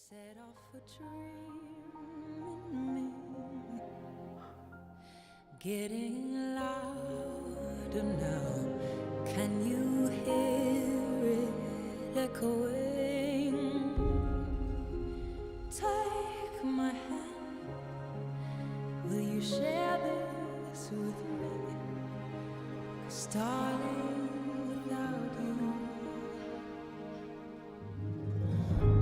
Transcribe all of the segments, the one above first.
set off a dream in me, getting louder now. Can you hear it echoing? Take my hand, will you share this with me? 'Cause darling, without you,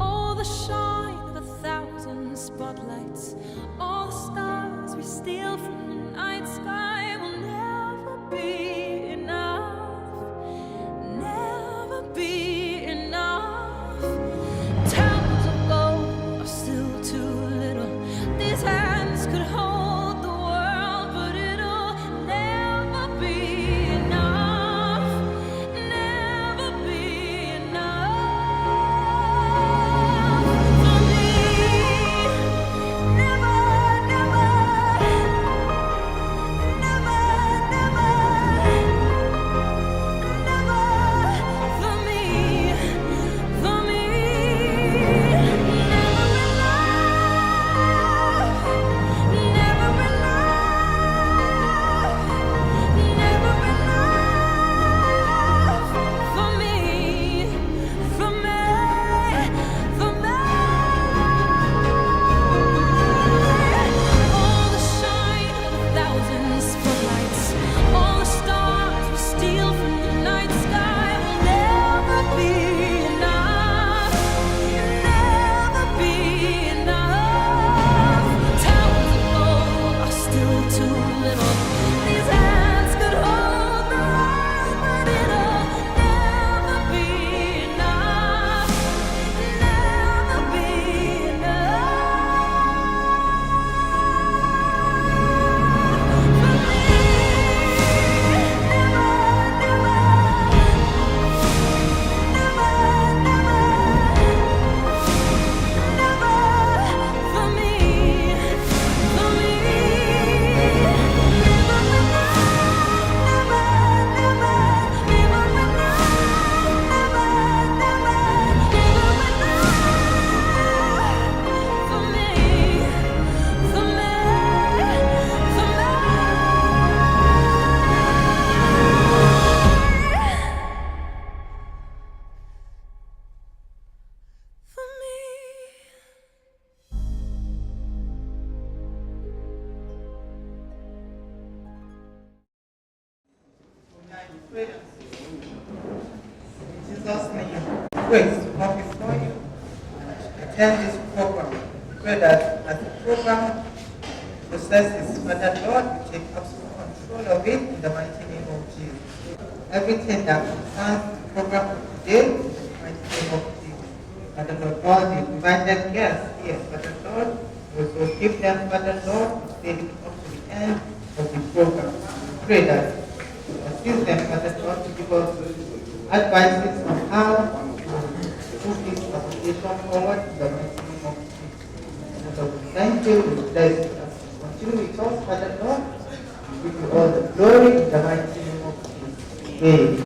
all the shine of 1,000 spotlights, all the stars we steal from the night sky will never be enough, never be enough. Towns of gold are still too little. These hands could hold the world, but it'll never be enough, never be enough. For me, never, never, never, never, never. For me, never enough, never enough, never enough. For me, for me, for me. All the shine of 1,000 spotlights, all the stars we steal from the night sky will never be enough, never be enough. Towers of gold are still too little. These hands could hold the world, but it'll never be enough, never be enough. For me, never, never, never, never, never. For me, never enough, never, never, never enough, never, never, never enough. For me, for me, for me. For me. In Jesus' name, grace to come before you and attend this program. Pray that as the program processes, Father Lord, you take absolute control of it in the mighty name of Jesus. Everything that concerns the program of today, in the mighty name of Jesus. Father Lord, all the invited guests here, Father Lord, also keep them, Father Lord, to stay up to the end of the program. Pray that you assist them, Father Lord, to give us advices on how to move this application forward in the mighty name of Jesus. And so we thank you, we bless you. As you continue with us, Father Lord, we give you all the glory in the mighty name of Jesus. Amen.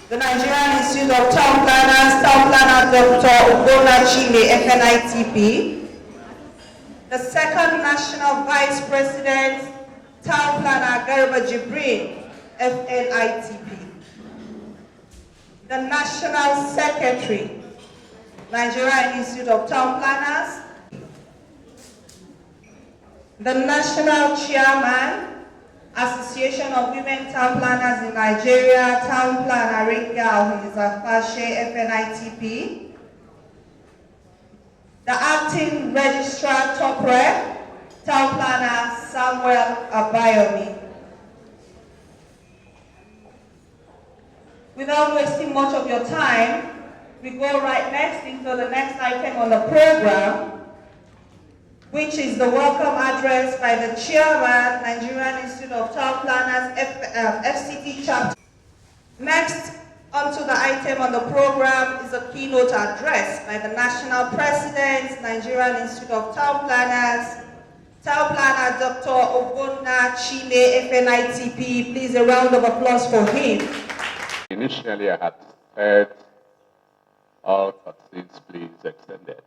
The Nigerian Institute of Townplanners, Townplanner Dr. Ugonna Chile, FNITP. The second National Vice President, Townplanner Garba Jibrin, FNITP. The National Secretary, Nigerian Institute of Townplanners. The National Chairman, Association of Women Town Planners in Nigeria, Town Planner Ringa Ohizafashe, FNITP. the acting registrar top rep, town planner Samuel Abayomi. Without wasting much of your time, we go right next into the next item on the program, which is the welcome address by the chairman, Nigerian Institute of Town Planners, FCT chapter. Next, onto the item on the program is a keynote address by the national president, Nigerian Institute of Town Planners, Town Planner Dr. Ogbonna Chile, FNITP. Please, a round of applause for him. Initially, I had said all courtesies please extended,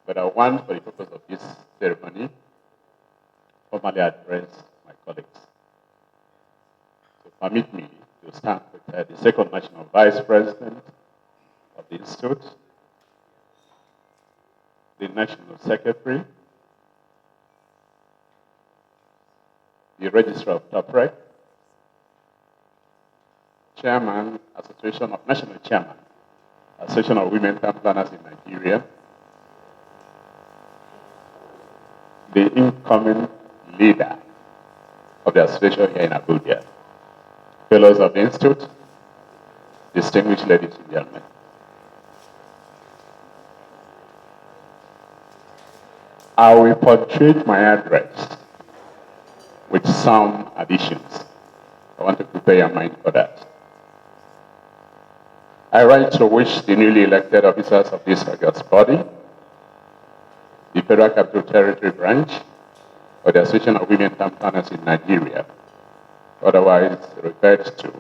but I want, for the purpose of this ceremony, formally address my colleagues. So permit me to stand with the second National Vice President of the Institute, the National Secretary, the Registrar of Top Rec, Chairman, National Chairman, Association of Women Town Planners in Nigeria, the incoming leader of the association here in Abuja, fellows of the Institute, distinguished ladies and gentlemen. I will portrait my address with some additions. I want to prepare your mind for that. I write to wish the newly elected officers of this august body, the Federal Capital Territory branch of the Association of Women Town Planners in Nigeria, otherwise referred to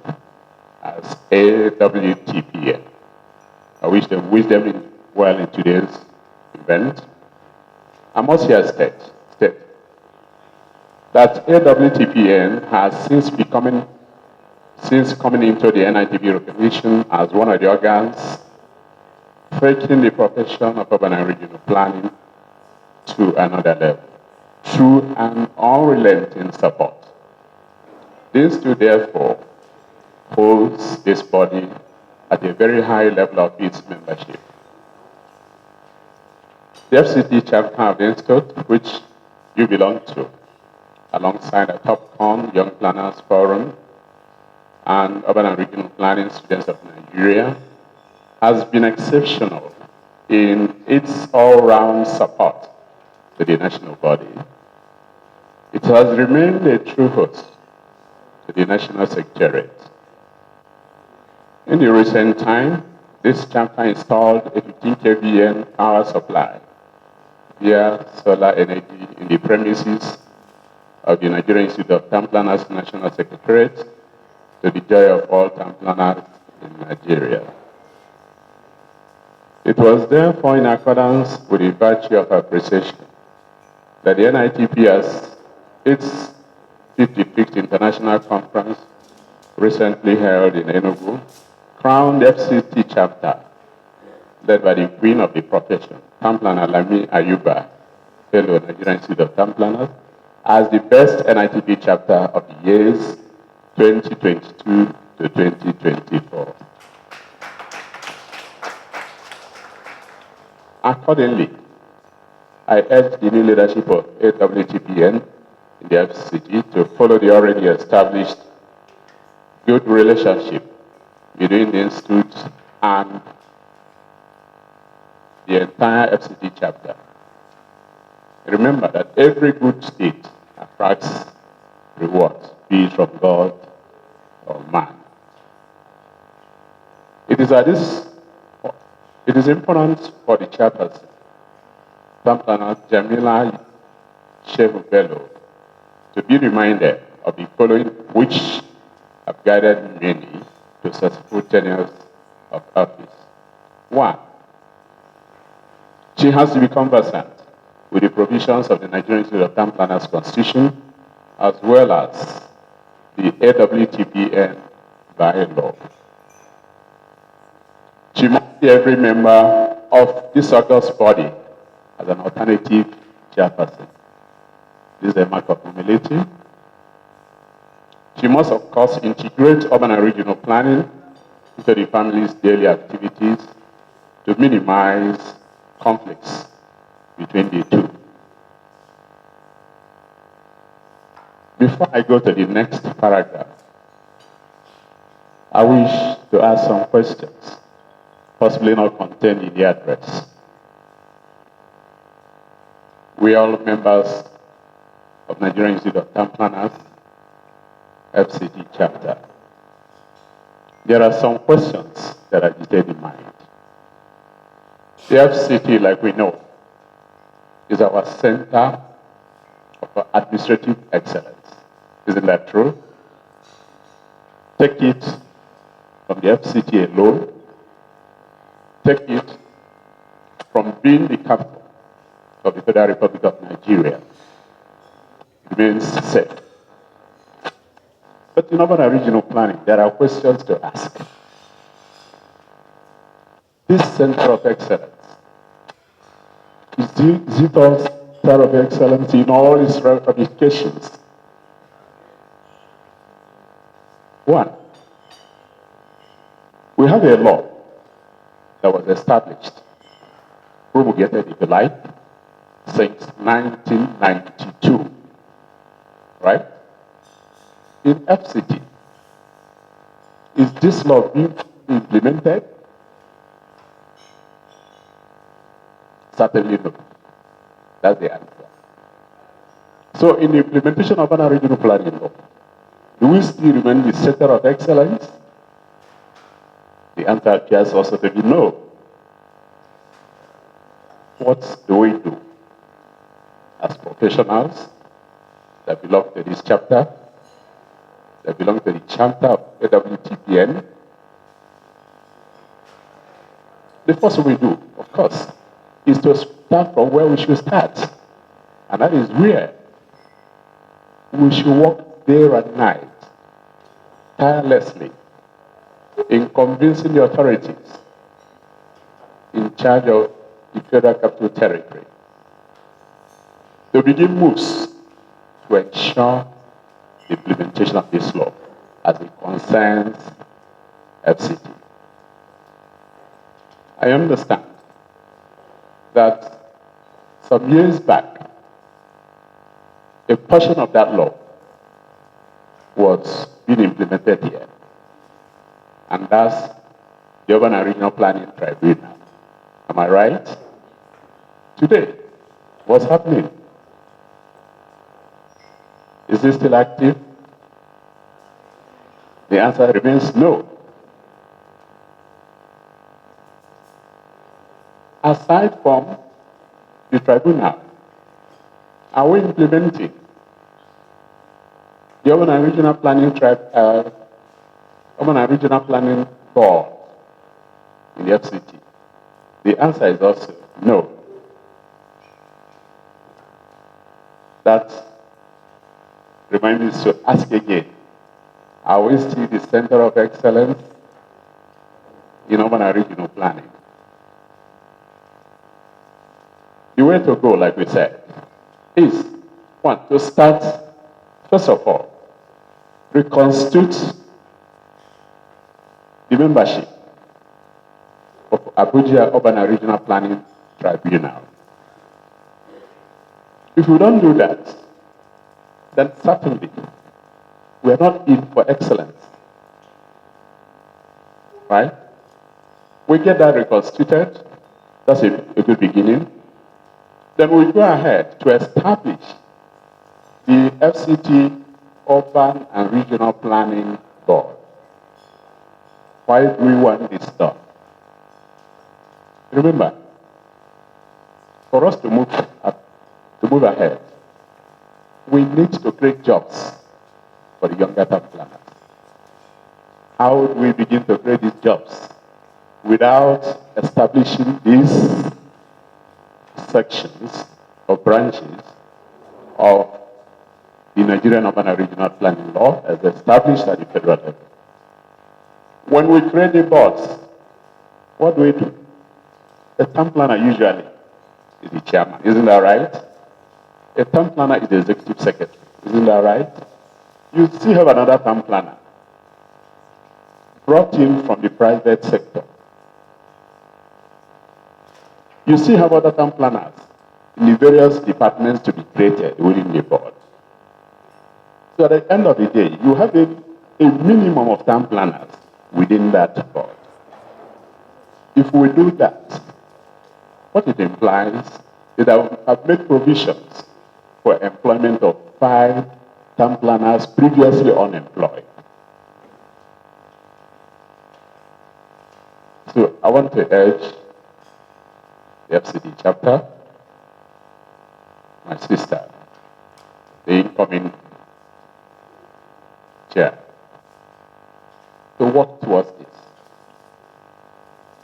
as AWTPN. I wish them wisdom well in today's event. I must here state that AWTPN has since coming into the NITB recognition as one of the organs taking the profession of urban and regional planning to another level through an unrelenting support. This too, therefore, holds this body at a very high level of its membership. The FCT chapter of the Institute, which you belong to, alongside the TopCon Young Planners Forum and Urban and Regional Planning Students of Nigeria, has been exceptional in its all-round support to the national body. It has remained a true host to the National Secretariat. In the recent time, this chapter installed a 15 kVN power supply via solar energy in the premises of the Nigerian Institute of Town Planners National Secretariat, to the joy of all town planners in Nigeria. It was therefore in accordance with the virtue of appreciation that the NITP has its 55th International Conference recently held in Enugu, crowned FCT chapter, led by the Queen of the Profession, Town Planner Lami Ayuba, fellow Nigerian Institute of Town Planners, as the best NITP chapter of the years 2022 to 2024. Accordingly, I urge the new leadership of AWTPN in the FCT to follow the already established good relationship between the Institute and the entire FCT chapter. Remember that every good deed attracts rewards, be it from God or man. It is important for the chairperson, Town Planner Jamila Shehu Bello, to be reminded of the following, which have guided many to successful tenures of office. One, she has to be conversant with the provisions of the Nigerian Institute of Town Planners Constitution, as well as the AWTPN bylaw. She must be every member of this august body as an alternative chairperson. This is a mark of humility. She must, of course, integrate urban and regional planning into the family's daily activities to minimize conflicts between the two. Before I go to the next paragraph, I wish to ask some questions, possibly not contained in the address. We are all members of Nigerian Institute of Townplanners, FCT chapter. There are some questions that are detailed in mind. The FCT, like we know, is our center of administrative excellence. Isn't that true? Take it from the FCT alone. Take it from being the capital of the Federal Republic of Nigeria. It remains safe. But in urban and regional planning, there are questions to ask. This center of excellence, is it all center of excellence in all its ramifications? One, we have a law that was established, promulgated, if you like, since 1992, right? In FCT, is this law being implemented? Certainly no. That's the answer. So in the implementation of an regional planning law, do we still remain the center of excellence? The answer appears also to be no. What do we do as professionals that belong to this chapter, that belong to the chapter of AWTPN? The first we do, of course, is to start from where we should start. And that is where we should work day and night, tirelessly, in convincing the authorities in charge of the Federal Capital Territory to begin moves to ensure the implementation of this law as it concerns FCT. I understand that some years back, a portion of that law was being implemented here. And that's the Urban and Regional Planning Tribunal. Am I right? Today, what's happening? Is it still active? The answer remains no. Aside from the tribunal, are we implementing the Urban and Regional Planning Urban and Regional Planning Board in the FCT? The answer is also no. That reminds me to ask again, are we still the center of excellence in urban and regional planning? The way to go, like we said, is one, to start, first of all, reconstitute the membership of Abuja Urban and Regional Planning Tribunal. If we don't do that, then certainly we are not in for excellence. Right? We get that reconstituted, that's a good beginning. Then we go ahead to establish the FCT Urban and Regional Planning Board. Why do we want this done? Remember, for us to move ahead, we need to create jobs for the younger town planners. How do we begin to create these jobs without establishing these sections or branches of the Nigerian Urban and Regional Planning Law as established at the federal level? When we create the boards, what do we do? A town planner usually is the chairman, isn't that right? A town planner is the executive secretary, isn't that right? You still have another town planner brought in from the private sector. You still have other town planners in the various departments to be created within the board. So at the end of the day, you have a minimum of town planners within that board. If we do that, what it implies is that we have made provisions for employment of 5 town planners previously unemployed. So I want to urge the FCD chapter, my sister, the incoming chair, to work towards this.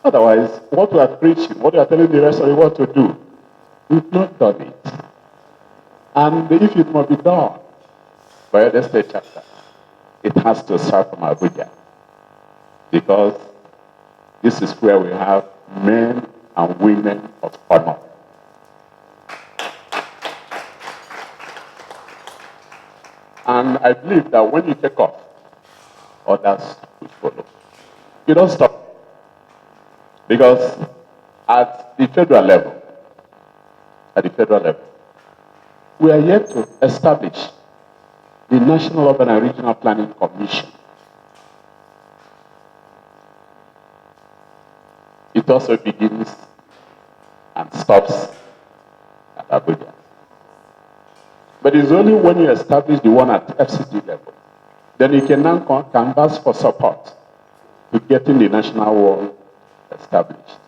Otherwise, what we are preaching, what we are telling the rest of the world to do, we've not done it. And if it must be done by the state chapter, it has to start from Abuja. Because this is where we have men and women of honor. And I believe that when you take off, others will follow. You don't stop. Because at the federal level, we are yet to establish the National Urban and Regional Planning Commission. It also begins and stops at Abuja. But it's only when you establish the one at FCT level, then you can now canvass for support to getting the national one established.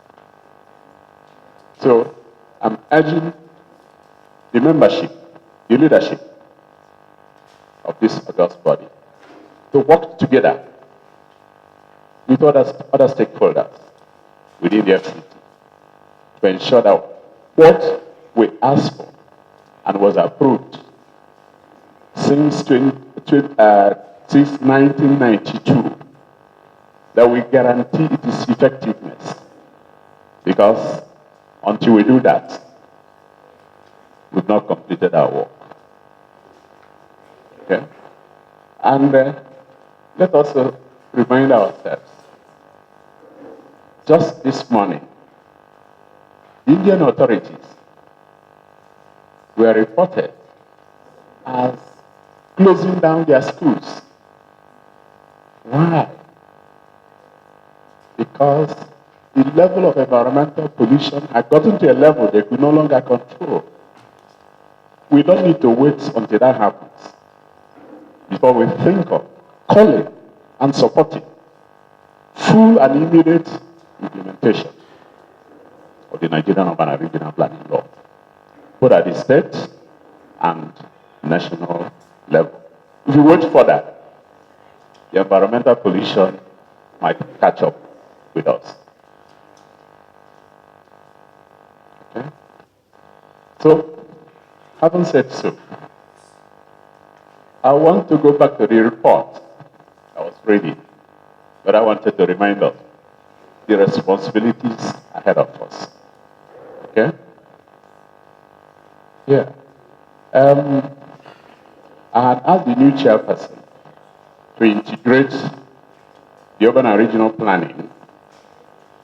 So I'm urging the membership, the leadership of this august body to work together with other stakeholders within the FCT to ensure that what we asked for and was approved since 1992, that we guarantee its effectiveness. Because until we do that, we've not completed our work. Okay? And let us remind ourselves, just this morning, the Indian authorities were reported as closing down their schools. Why? Because the level of environmental pollution had gotten to a level they could no longer control. We don't need to wait until that happens before we think of calling and supporting full and immediate implementation of the Nigerian Urban and Regional Planning Law, both at the state and national level. If we wait for that, the environmental pollution might catch up with us. Okay? So, having said so, I want to go back to the report I was reading, but I wanted to remind us the responsibilities ahead of us. Okay? Yeah. And as the new chairperson, to integrate the urban and regional planning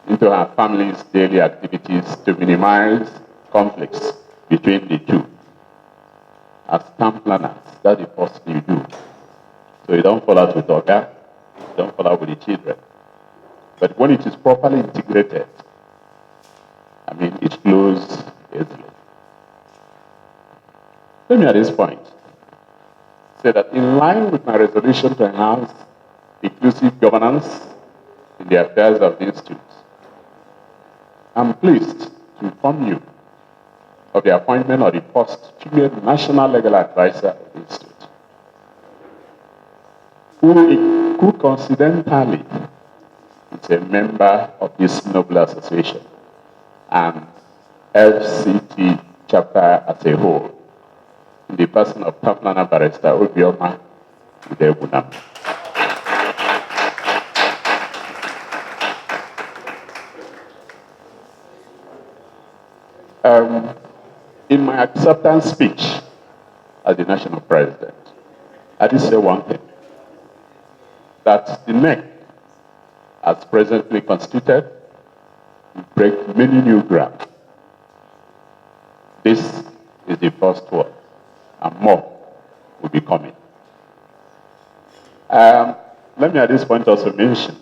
into our family's daily activities to minimize conflicts between the two. As town planners, that's the first thing you do. So you don't fall out with Oga, you don't fall out with the children. But when it is properly integrated, I mean, it flows easily. Let me at this point say that in line with my resolution to enhance inclusive governance in the affairs of the Institute, I'm pleased to inform you of the appointment of the first female national legal advisor of the Institute, who coincidentally is a member of this noble association and FCT chapter as a whole, in the person of Townplanner Barrister Obioma Udebunam. In my acceptance speech as the national president, I did say one thing, that the NEC, as presently constituted, will break many new ground. This is the first one, and more will be coming. Let me at this point also mention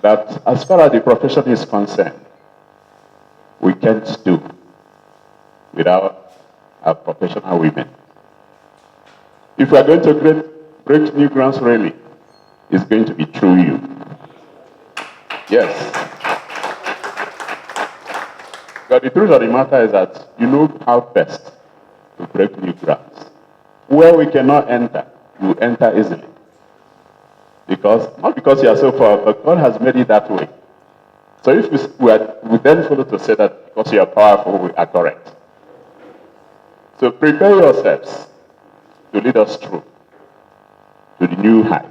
that as far as the profession is concerned, we can't do without our professional women. If we are going to break new grounds really, it's going to be through you. Yes. But the truth of the matter is that you know how best to break new grounds. Where we cannot enter, you enter easily. Not because you are so far, but God has made it that way. So if we then follow to say that because you are powerful, we are correct. So prepare yourselves to lead us through to the new height.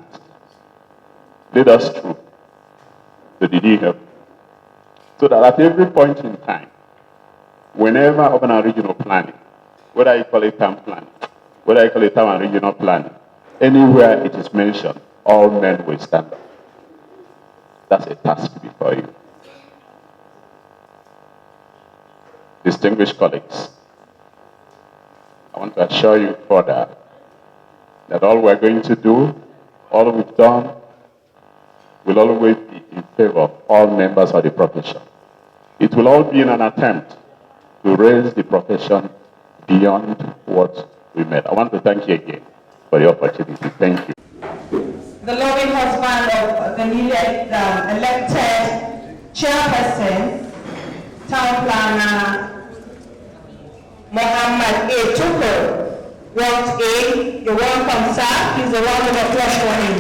Lead us through to the new help. So that at every point in time, whenever urban and regional planning, whether you call it town planning, whether you call it town and regional planning, anywhere it is mentioned, all men will stand up. That's a task before you. Distinguished colleagues, I want to assure you further that all we're going to do, all we've done, will always be in favor of all members of the profession. It will all be in an attempt to raise the profession beyond what we made. I want to thank you again for the opportunity. Thank you. The loving husband of the newly elected chairperson, town planner Muhammad A. Tukur. Ward A, you're welcome, sir. Please a round of applause for him.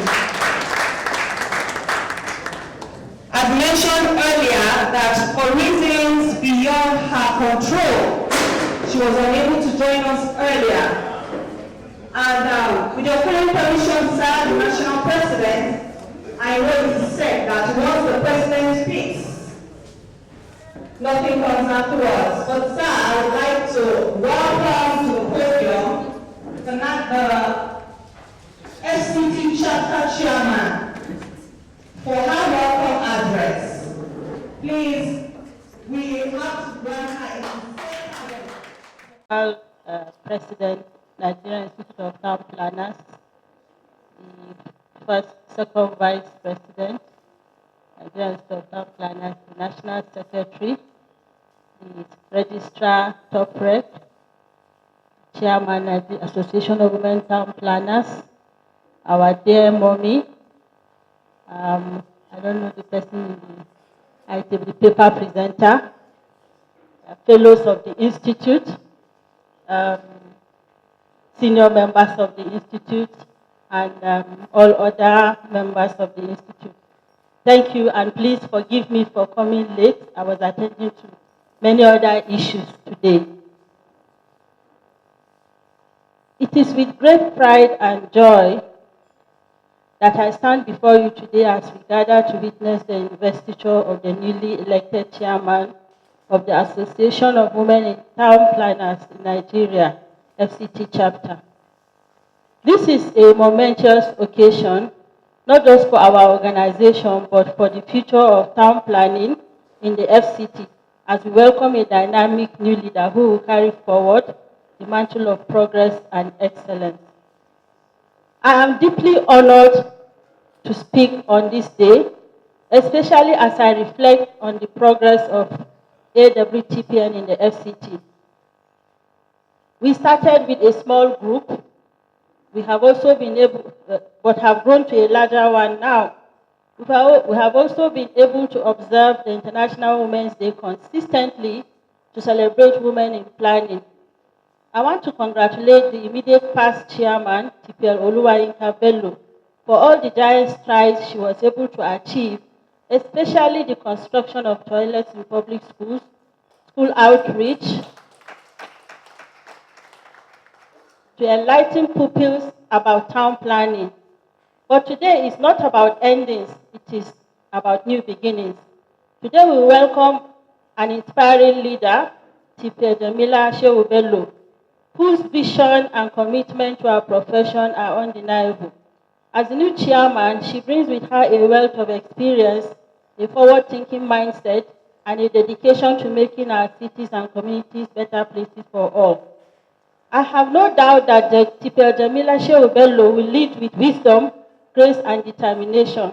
As mentioned earlier, that for reasons beyond her control, she was unable to join us earlier. And with your kind permission, sir, the national president, I know he said that once the president speaks, nothing comes afterwards. But sir, I would like to welcome to the podium the FCT chapter chairman for her welcome address. Please, we have to grant her President, Nigerian Institute of Townplanners, the first, second vice president, Nigerian Institute of Townplanners, the national secretary, the registrar, top rep, chairman of the Association of Women Town Planners, our dear mommy, I don't know the person in the paper presenter, fellows of the Institute, senior members of the Institute, and all other members of the Institute. Thank you, and please forgive me for coming late. I was attending to many other issues today. It is with great pride and joy that I stand before you today as we gather to witness the investiture of the newly elected chairman of the Association of Women in Town Planners in Nigeria, FCT chapter. This is a momentous occasion, not just for our organization, but for the future of town planning in the FCT, as we welcome a dynamic new leader who will carry forward the mantle of progress and excellence. I am deeply honored to speak on this day, especially as I reflect on the progress of AWTPN in the FCT. We started with a small group. We have also been able, but have grown to a larger one now. We have also been able to observe the International Women's Day consistently to celebrate women in planning. I want to congratulate the immediate past chairman, TPL Oluwayinka Bello, for all the giant strides she was able to achieve, especially the construction of toilets in public schools, school outreach, to enlighten pupils about town planning. But today is not about endings, it is about new beginnings. Today we welcome an inspiring leader, TPL Jamila Shehu Bello, whose vision and commitment to our profession are undeniable. As the new chairman, she brings with her a wealth of experience, a forward-thinking mindset, and a dedication to making our cities and communities better places for all. I have no doubt that the Tipel Jamila Shehu Bello will lead with wisdom, grace, and determination.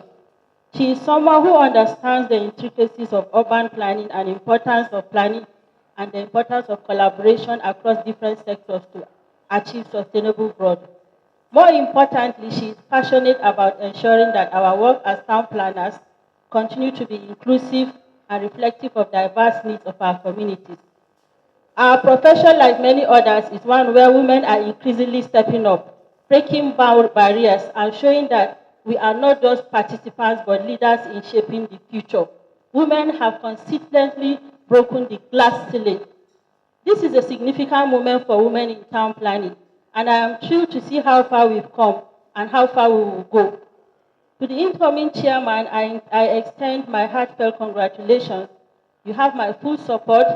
She is someone who understands the intricacies of urban planning and importance of planning and the importance of collaboration across different sectors to achieve sustainable growth. More importantly, she is passionate about ensuring that our work as town planners continue to be inclusive and reflective of diverse needs of our communities. Our profession, like many others, is one where women are increasingly stepping up, breaking barriers, and showing that we are not just participants but leaders in shaping the future. Women have consistently broken the glass ceiling. This is a significant moment for women in town planning, and I am thrilled to see how far we've come and how far we will go. To the incoming chairman, I extend my heartfelt congratulations. You have my full support,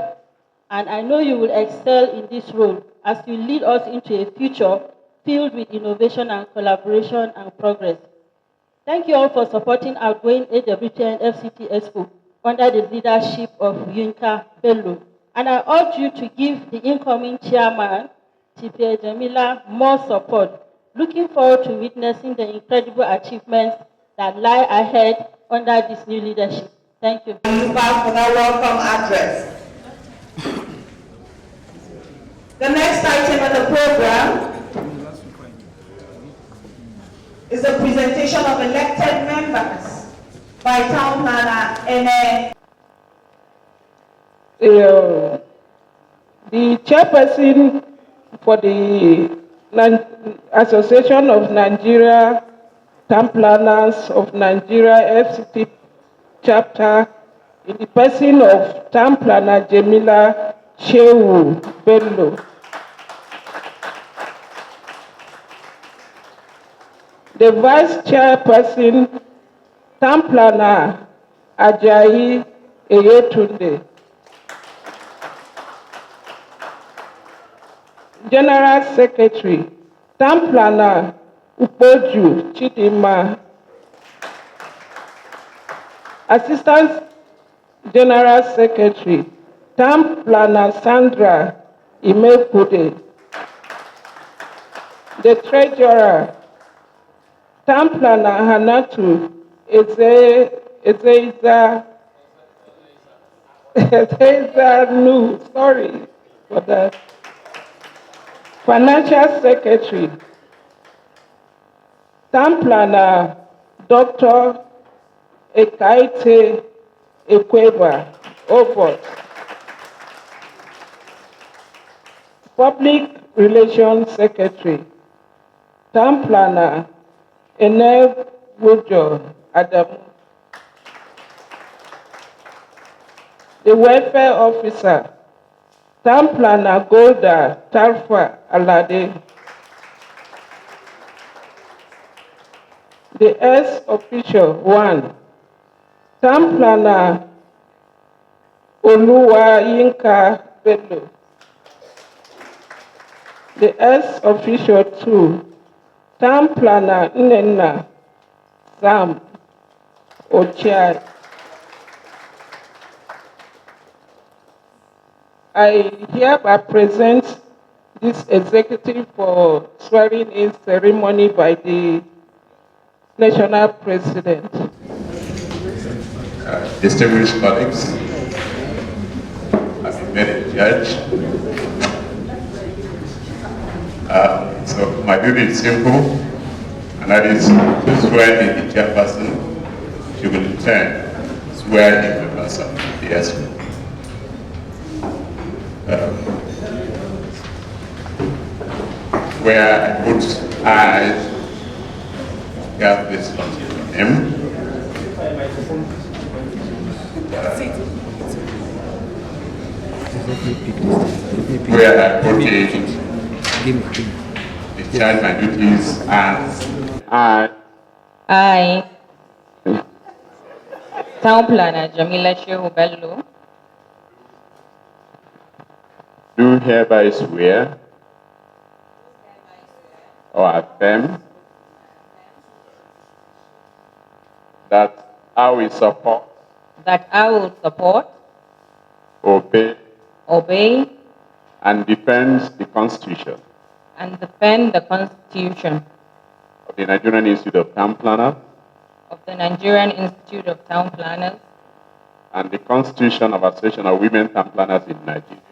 and I know you will excel in this role as you lead us into a future filled with innovation and collaboration and progress. Thank you all for supporting outgoing AWTN FCT Expo under the leadership of Yinka Bello. And I urge you to give the incoming chairman, Tipel Jamila, more support. Looking forward to witnessing the incredible achievements that lie ahead under this new leadership. Thank you. You back for that welcome address. The next item on the program is the presentation of elected members by Town Planner The chairperson for the Association of Nigeria Town Planners of Nigeria FCT chapter, in the person of Town Planner Jamila Shehu Bello. The vice chairperson, Town Planner Ajayi Eyetunde. General Secretary, Town Planner Upoju Chidima. Assistant General Secretary, Town Planner Sandra Imekude. The Treasurer, Town Planner Hanatu Ezeiza Nu, sorry for that. Financial Secretary, Town Planner Dr. Ekaite Ekweba Obot. Public Relations Secretary, Town Planner Eneb Wujo Adamu. The Welfare Officer, Town Planner Golda Tarfa Alade. The S Official 1, Town Planner Oluwa Yinka Bello. The S Official 2, Town Planner Nnenna Sam Ochai. I hereby present this executive for swearing-in ceremony by the National President. Distinguished colleagues, I've been made a judge. So my duty is simple, and that is to swear in the chairperson. She will in turn swear in the person, the ESCO. Where I put I have this from him. Where I put it, discharge my duties as I, Town Planner Jamila Shehu Bello, do hereby swear or affirm that I will support that I will support obey, and defend the Constitution and defend the Constitution of the Nigerian Institute of Town Planners of the Nigerian Institute of Town Planners and the Constitution of Association of Women Town Planners in Nigeria.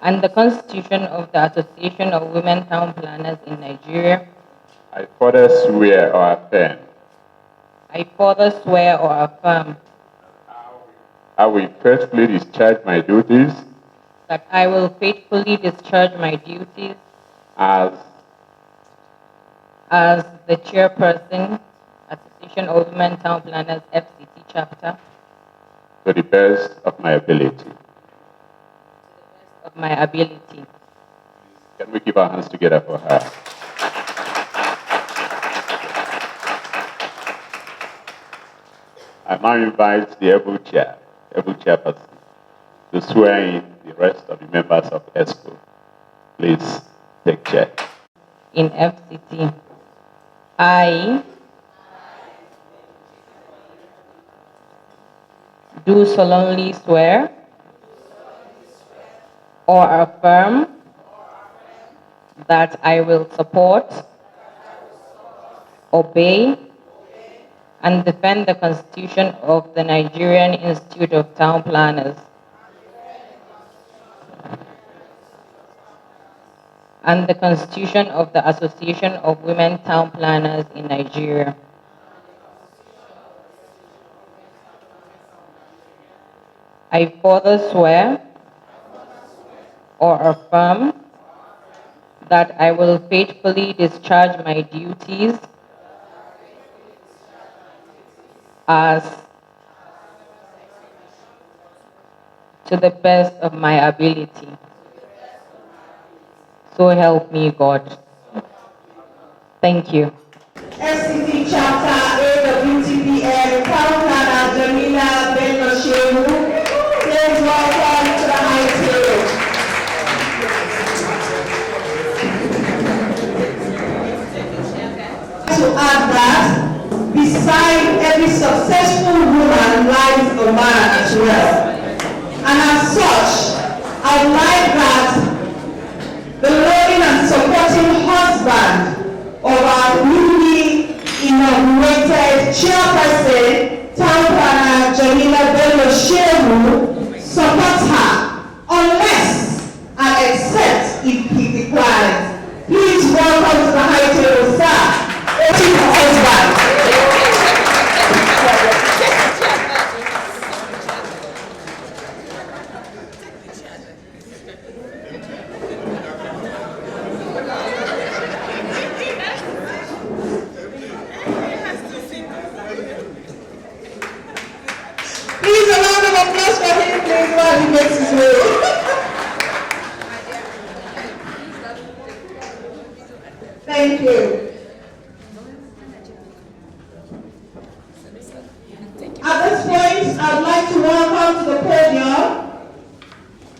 and the Constitution of the Association of Women Town Planners in Nigeria. I further swear or affirm I further swear or affirm I will faithfully discharge my duties that I will faithfully discharge my duties as the chairperson, Association of Women Town Planners FCT chapter, to the best of my ability. of my ability. Can we keep our hands together for her? I now invite the able chairperson, to swear in the rest of the members of ESCO. Please take chair. In FCT, I do solemnly swear or affirm that I will support, obey, and defend the Constitution of the Nigerian Institute of Town Planners and the Constitution of the Association of Women Town Planners in Nigeria. I further swear or affirm that I will faithfully discharge my duties as to the best of my ability. So help me God. Thank you. FCT chapter AWTPN Town Planner Jamila Bello-Shehu. Please welcome to the high table. To add that, beside every successful woman lies a man as well. And as such, I'd like that the loving and supporting husband of our newly inaugurated chairperson, Town Planner Jamila Bello-Shehu, supports her unless and except if he declines. Please welcome to the high table, sir. Voting for husband. Please, a round of applause for him, please, while he makes his way. Thank you. At this point, I'd like to welcome to the podium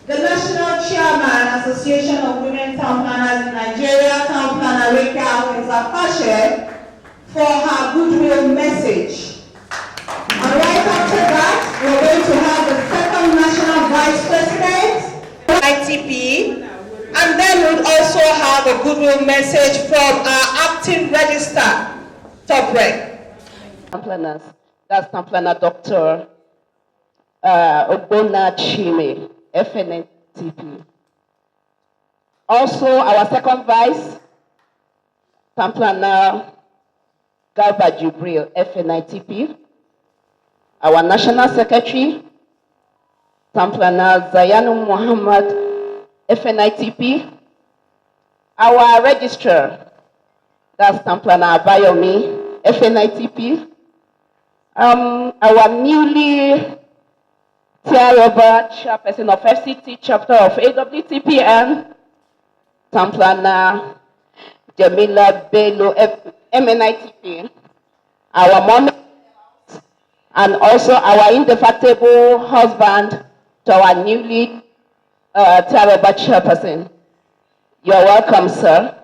the National Chairman, Association of Women Town Planners in Nigeria, Town Planner Rika Wenzafashe, for her goodwill message. And right after that, we're going to have the second National Vice President, ITP, and then we'll also have a goodwill message from our acting registrar, Top Rec. Town planners. That's Town Planner Dr. Ogbonna Chime, FNTP. Also, our second vice, Town Planner Garba Jibril, FNITP. Our national secretary, Town Planner Zayanu Muhammad, FNITP. Our registrar, that's Town Planner Abayomi, FNITP. Our newly Tiaroba chairperson of FCT chapter of AWTPN, Town Planner Jamila Bello, MNITP. Our mom, and also our indefatigable husband to our newly Tiaroba chairperson. You're welcome, sir.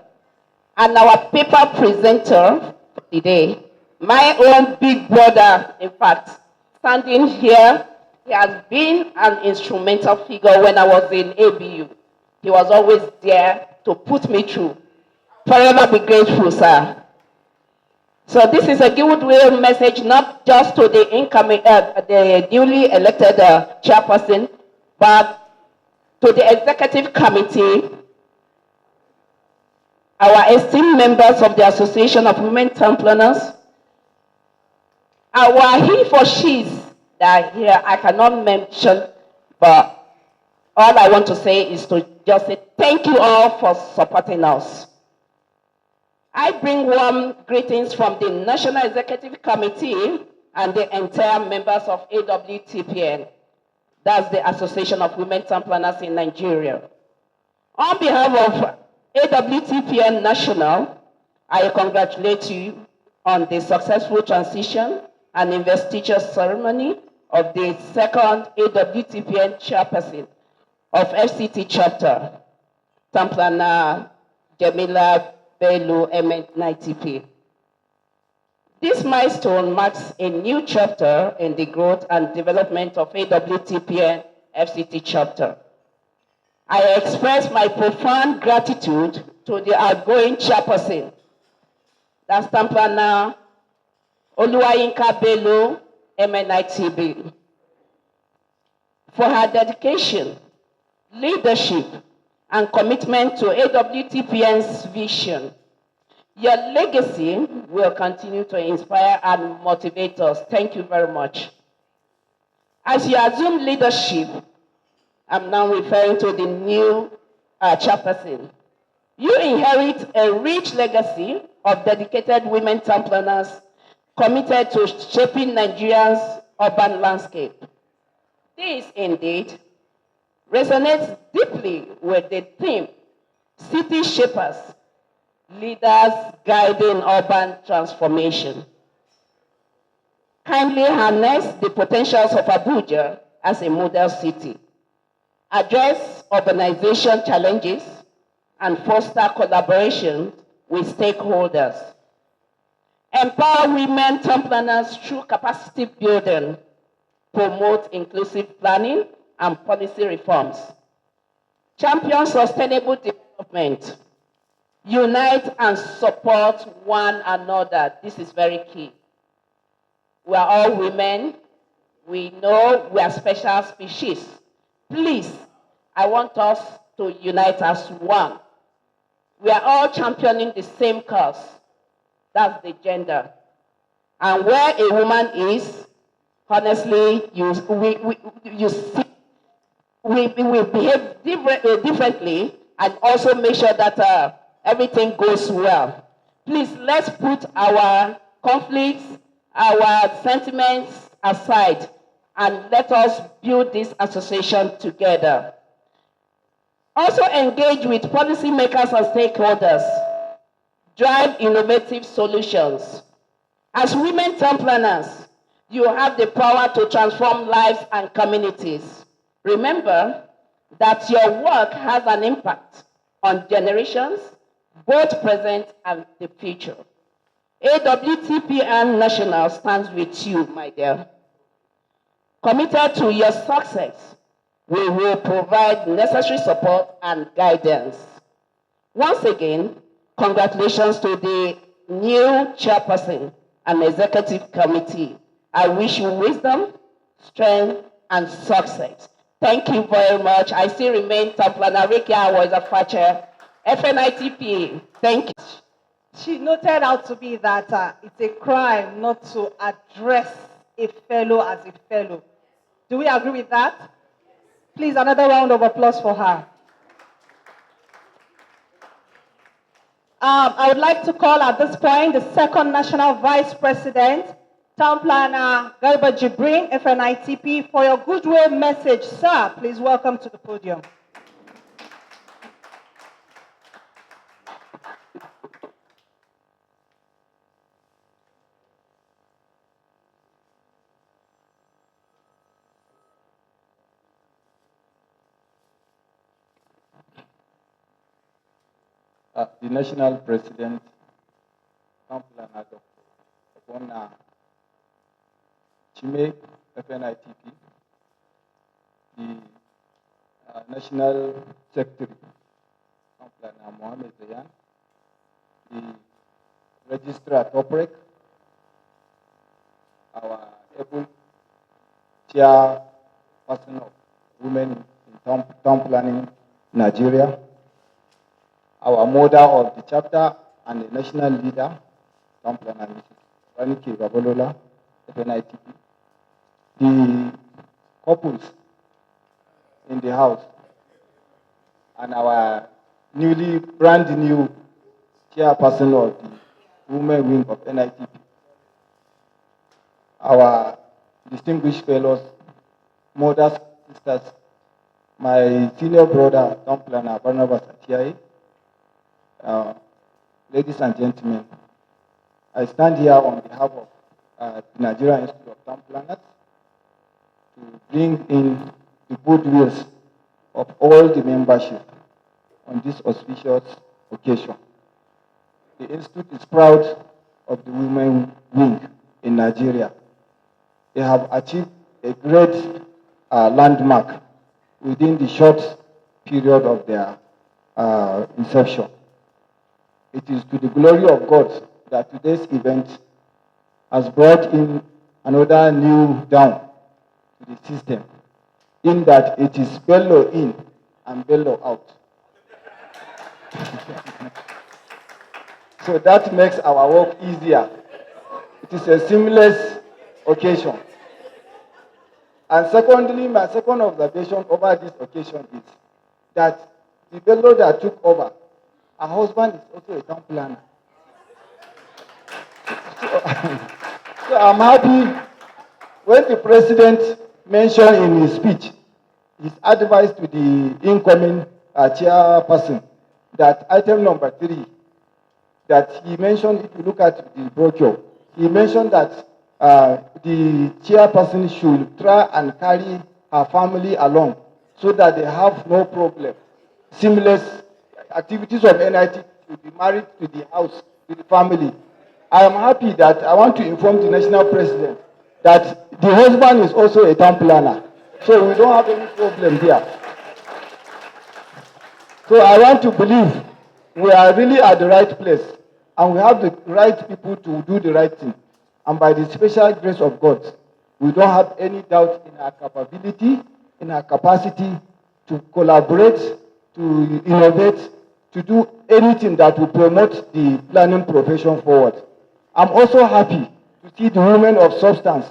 And our paper presenter for today, my own big brother, in fact, standing here He has been an instrumental figure when I was in ABU. He was always there to put me through. Forever be grateful, sir. So this is a goodwill message, not just to the incoming, the newly elected chairperson, but to the executive committee, our esteemed members of the Association of Women Townplanners, our he for she's that here I cannot mention, but all I want to say is to just say thank you all for supporting us. I bring warm greetings from the National Executive Committee and the entire members of AWTPN. That's the Association of Women Townplanners in Nigeria. On behalf of AWTPN National, I congratulate you on the successful transition and investiture ceremony of the second AWTPN chairperson of FCT chapter, Townplanner Jamila Bello MN90P. This milestone marks a new chapter in the growth and development of AWTPN FCT chapter. I express my profound gratitude to the outgoing chairperson, that's Townplanner Oluwayinka Bello MN90B, for her dedication, leadership, and commitment to AWTPN's vision. Your legacy will continue to inspire and motivate us. Thank you very much. As you assume leadership, I'm now referring to the new chairperson. You inherit a rich legacy of dedicated women townplanners committed to shaping Nigeria's urban landscape. This indeed resonates deeply with the theme, City Shapers, Leaders Guiding Urban Transformation. Kindly harness the potentials of Abuja as a model city, address urbanization challenges, and foster collaboration with stakeholders. Empower women townplanners through capacity building, promote inclusive planning and policy reforms. Champion sustainable development. Unite and support one another. This is very key. We are all women. We know we are special species. Please, I want us to unite as one. We are all championing the same cause. That's the gender. And where a woman is, honestly, we behave differently and also make sure that everything goes well. Please, let's put our conflicts, our sentiments aside, and let us build this association together. Also engage with policymakers and stakeholders. Drive innovative solutions. As women townplanners, you have the power to transform lives and communities. Remember that your work has an impact on generations, both present and the future. AWTPN National stands with you, my dear. Committed to your success, we will provide necessary support and guidance. Once again, congratulations to the new chairperson and executive committee. I wish you wisdom, strength, and success. Thank you very much. I still remain Townplanner Rikia was a Facher, FNITP. Thank you. She noted out to me that it's a crime not to address a fellow as a fellow. Do we agree with that? Please, another round of applause for her. I would like to call at this point the second National Vice President, Townplanner Garba Jibrin, FNITP, for your goodwill message. Sir, please welcome to the podium. The National President, Townplanner Dr. Chime, FNITP, the National Secretary, Townplanner Mohammed Zayan, the Registrar Toprek, our able chairperson of women in town planning Nigeria, our mother of the chapter and the national leader, Town Planner Mrs. Ranike Babalola, FNITP, the couples in the house, and our brand new chairperson of the women wing of NITP, our distinguished fellows, mothers, sisters, my senior brother, Town Planner Barnabas Atiaye, ladies and gentlemen, I stand here on behalf of the Nigerian Institute of Town Planners to bring in the goodwills of all the membership on this auspicious occasion. The Institute is proud of the women wing in Nigeria. They have achieved a great landmark within the short period of their inception. It is to the glory of God that today's event has brought in another new down to the system, in that it is bellow in and bellow out. So that makes our work easier. It is a seamless occasion. And secondly, my second observation over this occasion is that the fellow that took over, her husband is also a town planner. So I'm happy when the president mentioned in his speech his advice to the incoming chairperson that item number 3, that he mentioned, if you look at the brochure, he mentioned that the chairperson should try and carry her family along so that they have no problem. Seamless activities of NIT should be married to the house, to the family. I am happy that I want to inform the national president that the husband is also a town planner. So we don't have any problem here. So I want to believe we are really at the right place and we have the right people to do the right thing. And by the special grace of God, we don't have any doubt in our capability, in our capacity to collaborate, to innovate, to do anything that will promote the planning profession forward. I'm also happy to see the women of substance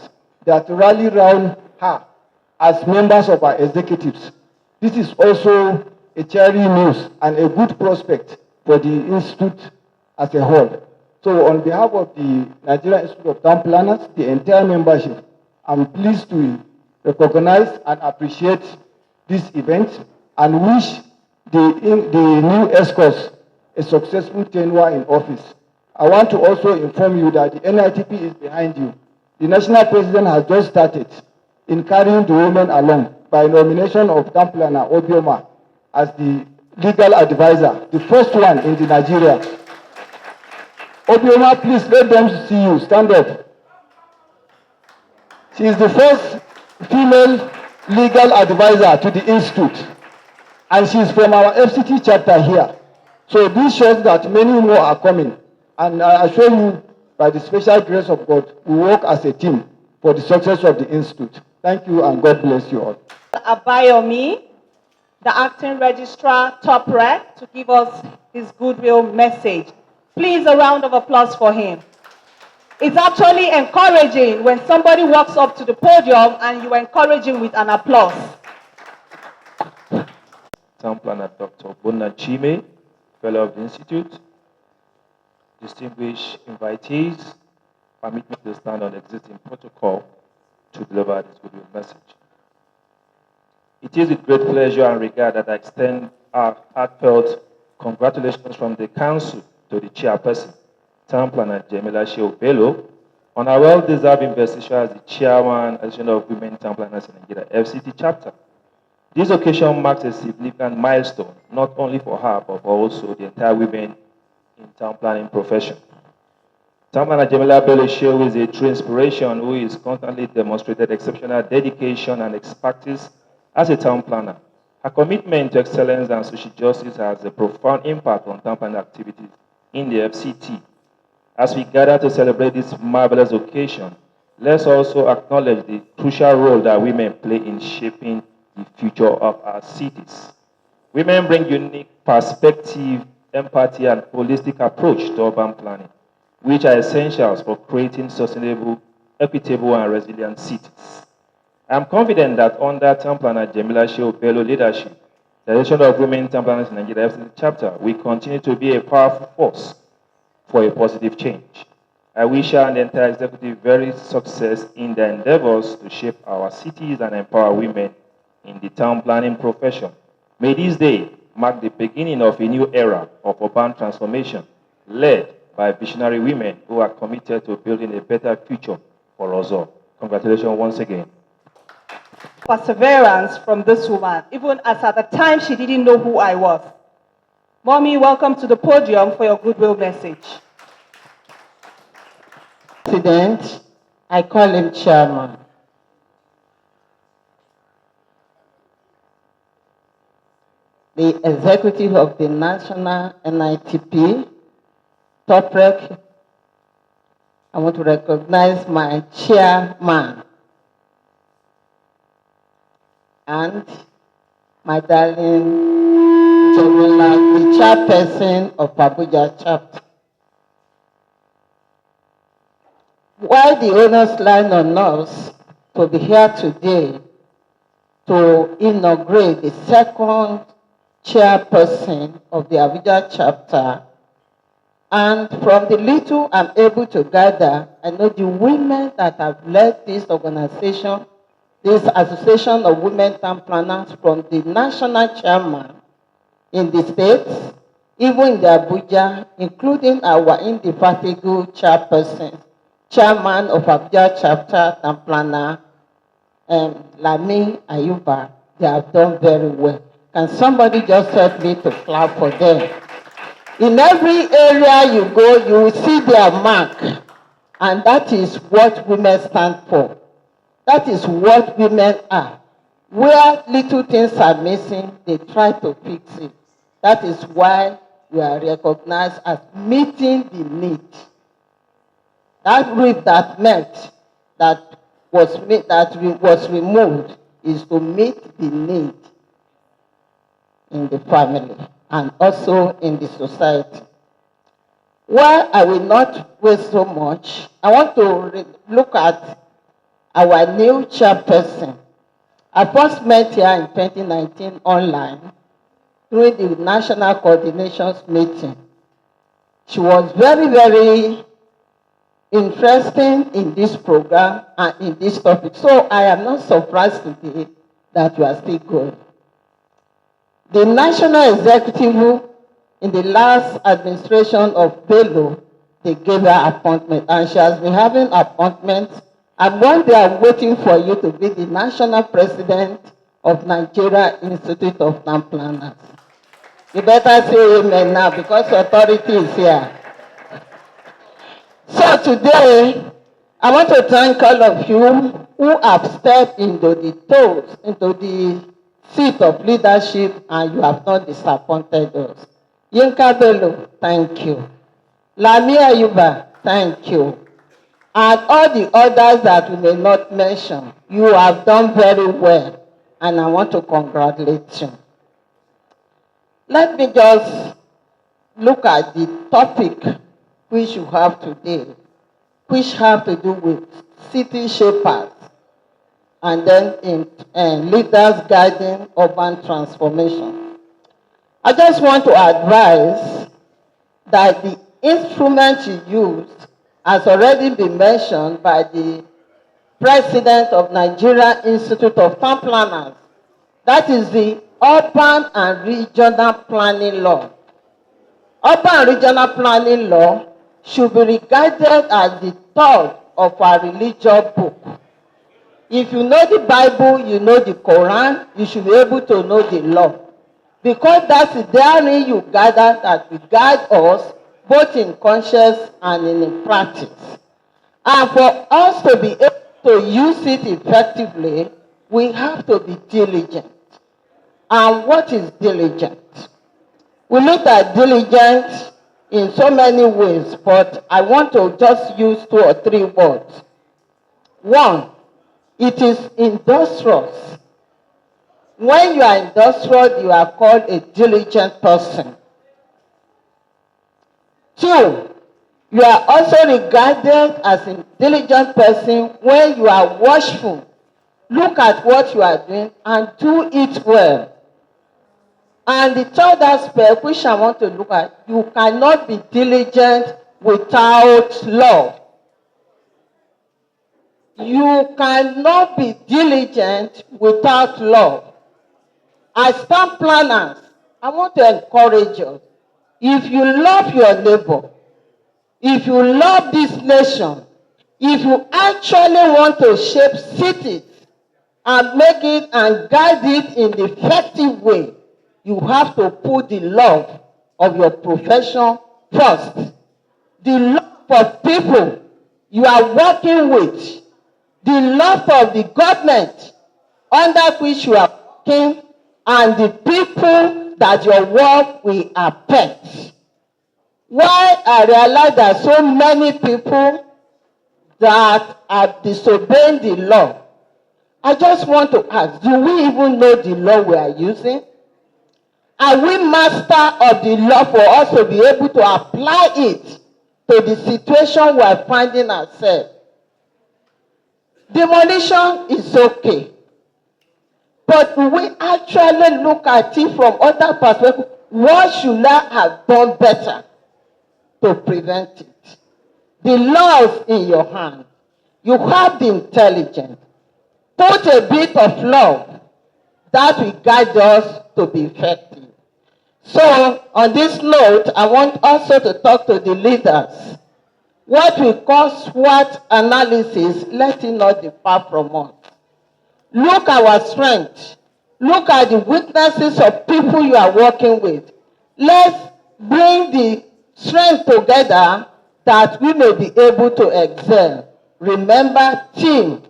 that rally around her as members of our executives. This is also a cherry news and a good prospect for the Institute as a whole. So on behalf of the Nigerian Institute of Town Planners, the entire membership, I'm pleased to recognize and appreciate this event and wish the new escorts a successful tenure in office. I want to also inform you that the NITP is behind you. The national president has just started in carrying the women along by nomination of Town Planner Obioma as the legal advisor, the first one in the Nigeria. Obioma, please let them see you. Stand up. She is the first female legal advisor to the Institute. And she is from our FCT chapter here. So this shows that many more are coming. And I assure you, by the special grace of God, we work as a team for the success of the Institute. Thank you and God bless you all. Abayomi, the acting registrar, top rec, to give us his goodwill message. Please, a round of applause for him. It's actually encouraging when somebody walks up to the podium and you encourage him with an applause. Town Planner Dr. Bona Chime, Fellow of the Institute, distinguished invitees, permit me to stand on existing protocol to deliver this goodwill message. It is with great pleasure and regard that I extend our heartfelt congratulations from the Council to the Chairperson, Town Planner Jamila Shehu Bello, on our well-deserved investiture as the Chairman of Women Town Planners in Nigeria, FCT chapter. This occasion marks a significant milestone, not only for her, but also the entire women in town planning profession. Town Planner Jamila Bello Shehu is a true inspiration who is constantly demonstrated exceptional dedication and expertise As a town planner, her commitment to excellence and social justice has a profound impact on town planning activities in the FCT. As we gather to celebrate this marvelous occasion, let's also acknowledge the crucial role that women play in shaping the future of our cities. Women bring unique perspective, empathy, and holistic approach to urban planning, which are essentials for creating sustainable, equitable, and resilient cities. I am confident that under Town Planner Jamila Shehu Bello leadership, the Direction of Women Town Planners in Nigeria FCT chapter will continue to be a powerful force for a positive change. I wish her and the entire executive very success in their endeavors to shape our cities and empower women in the town planning profession. May this day mark the beginning of a new era of urban transformation led by visionary women who are committed to building a better future for us all. Congratulations once again. Perseverance from this woman, even as at the time she didn't know who I was. Mommy, welcome to the podium for your goodwill message. President, I call him chairman. The executive of the National NITP, TOPREC, I want to recognize my chairman and my darling Jamila, the chairperson of Abuja chapter. Why the honors line on us to be here today to inaugurate the second chairperson of the Abuja chapter, and from the little I'm able to gather, I know the women that have led this organization, this Association of Women Town Planners, from the national chairman in the states, even in the Abuja, including our indefatigable chairperson, chairman of Abuja chapter, Town Planner, Lami Ayuba. They have done very well. Can somebody just help me to clap for them? In every area you go, you will see their mark. And that is what women stand for. That is what women are. Where little things are missing, they try to fix it. That is why we are recognized as meeting the need. That rib that met, that was removed, is to meet the need in the family and also in the society. While I will not waste so much, I want to look at our new chairperson. I first met her in 2019 online during the National Coordinations meeting. She was very, very interesting in this program and in this topic. So I am not surprised today that you are still going. The National Executive in the last administration of Bello, they gave her appointment, and she has been having appointments. And one day I'm waiting for you to be the national president of Nigeria Institute of Town Planners. You better say amen now because authority is here. So today, I want to thank all of you who have stepped into the toes, into the seat of leadership, and you have not disappointed us. Yinka Bello, thank you. Lamia Yuba, thank you. And all the others that we may not mention, you have done very well, and I want to congratulate you. Let me just look at the topic which you have today, which have to do with city shapers, and then in leaders guiding urban transformation. I just want to advise that the instrument you used has already been mentioned by the president of Nigeria Institute of Town Planners. That is the Urban and Regional Planning Law. Urban and Regional Planning Law should be regarded as the third of our religious book. If you know the Bible, you know the Quran, you should be able to know the law. Because that's therein you gather that will guide us both in conscience and in practice. And for us to be able to use it effectively, we have to be diligent. And what is diligent? We look at diligent in so many ways, but I want to just use 2 or 3 words. One, it is industrious. When you are industrious, you are called a diligent person. 2, you are also regarded as a diligent person when you are watchful. Look at what you are doing and do it well. And the third aspect, which I want to look at, you cannot be diligent without love. You cannot be diligent without love. As town planners, I want to encourage you. If you love your neighbor, if you love this nation, if you actually want to shape cities and make it and guide it in the effective way, you have to put the love of your profession first. The love of people you are working with, the love of the government under which you are working, and the people that your work will affect. Why I realize that so many people that are disobeying the law, I just want to ask, do we even know the law we are using? Are we master of the law for us to be able to apply it to the situation we are finding ourselves? Demolition is okay. But we actually look at it from other perspectives. What should I have done better to prevent it? The law is in your hand. You have the intelligence. Put a bit of love that will guide us to be effective. So, on this note, I want also to talk to the leaders. What we call SWOT analysis, let it not depart from us. Look at our strength. Look at the weaknesses of people you are working with. Let's bring the strength together that we may be able to excel. Remember, team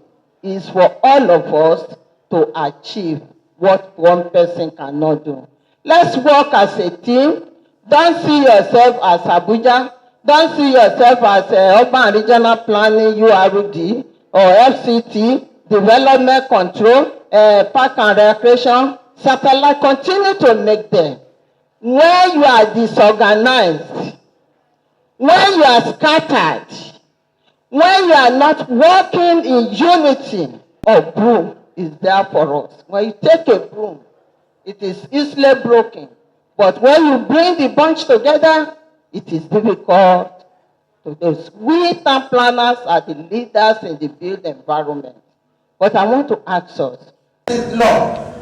is for all of us to achieve what one person cannot do. Let's work as a team. Don't see yourself as Abuja. Don't see yourself as Urban Regional Planning, URD, or FCT, Development Control, Park and Recreation, Satellite. Continue to make them. When you are disorganized, when you are scattered, when you are not working in unity, a broom is there for us. When you take a broom, it is easily broken. But when you bring the bunch together, it is difficult to do. We town planners are the leaders in the built environment. But I want to ask us, law,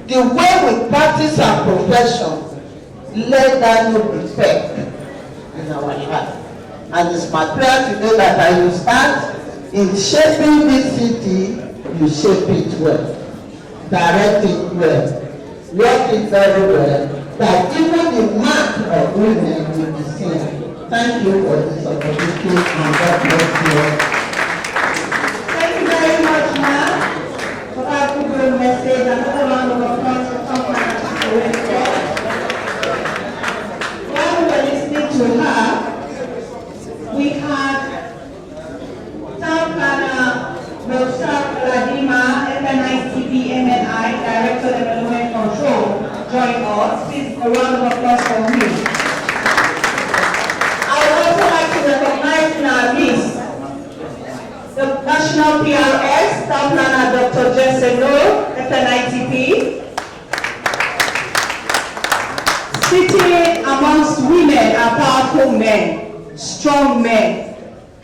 the way we practice our profession, let that not be fake in our life. And it's my prayer today that as you start in shaping this city, you shape it well, direct it well, work it very well, that even the mark of women will be seen. Thank you for this opportunity and God bless you. Thank you very much, ma'am, for that good message. Another round of applause for Townplanner Program. While we were listening to her, we had Townplanner Vladimir, FNICP MNI, Director of Development Control, join us. Please, a round of applause for him. I would also like to recognize in our midst the National PRS, Townplanner Dr. 19THNOV, FNITP. Sitting amongst women are powerful men, strong men.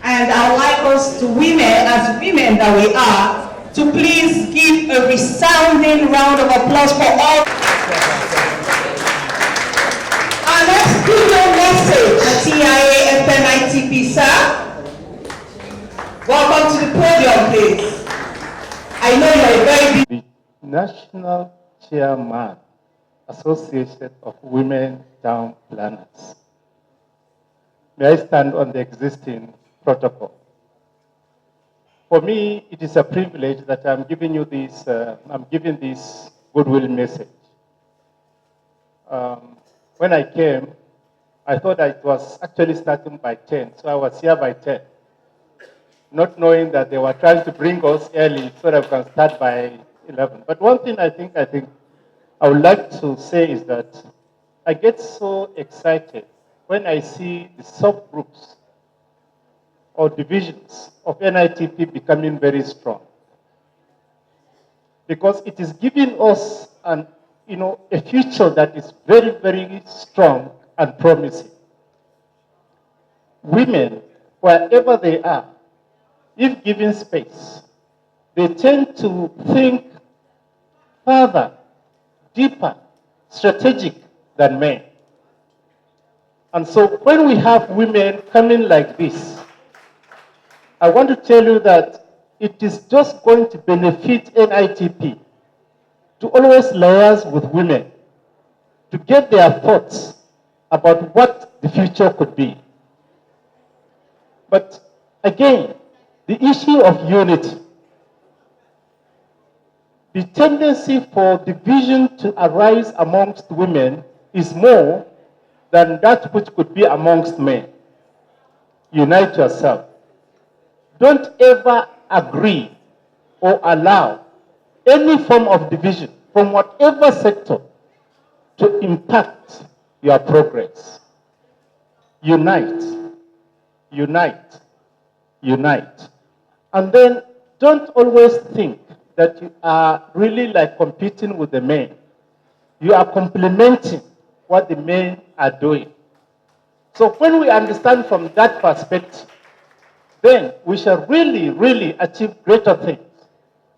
And I would like us to women, as women that we are, to please give a resounding round of applause for all. Our next keynote message, TIA FNITP, sir. Welcome to the podium, please. I know you're a very big... The National Chairman, Association of Women Town Planners. May I stand on the existing protocol? For me, it is a privilege that I'm giving you this, I'm giving this goodwill message. When I came, I thought it was actually starting by 10, so I was here by 10, not knowing that they were trying to bring us early so that we can start by 11. But one thing I think I would like to say is that I get so excited when I see the subgroups or divisions of NITP becoming very strong, because it is giving us a future that is very, very strong and promising. Women, wherever they are, if given space, they tend to think further, deeper, strategic than men. And so when we have women coming like this, I want to tell you that it is just going to benefit NITP to always liaise with women to get their thoughts about what the future could be. But again, the issue of unity, the tendency for division to arise amongst women is more than that which could be amongst men. Unite yourself. Don't ever agree or allow any form of division from whatever sector to impact your progress. Unite, unite, unite. And then don't always think that you are really like competing with the men. You are complementing what the men are doing. So when we understand from that perspective, then we shall really, really achieve greater things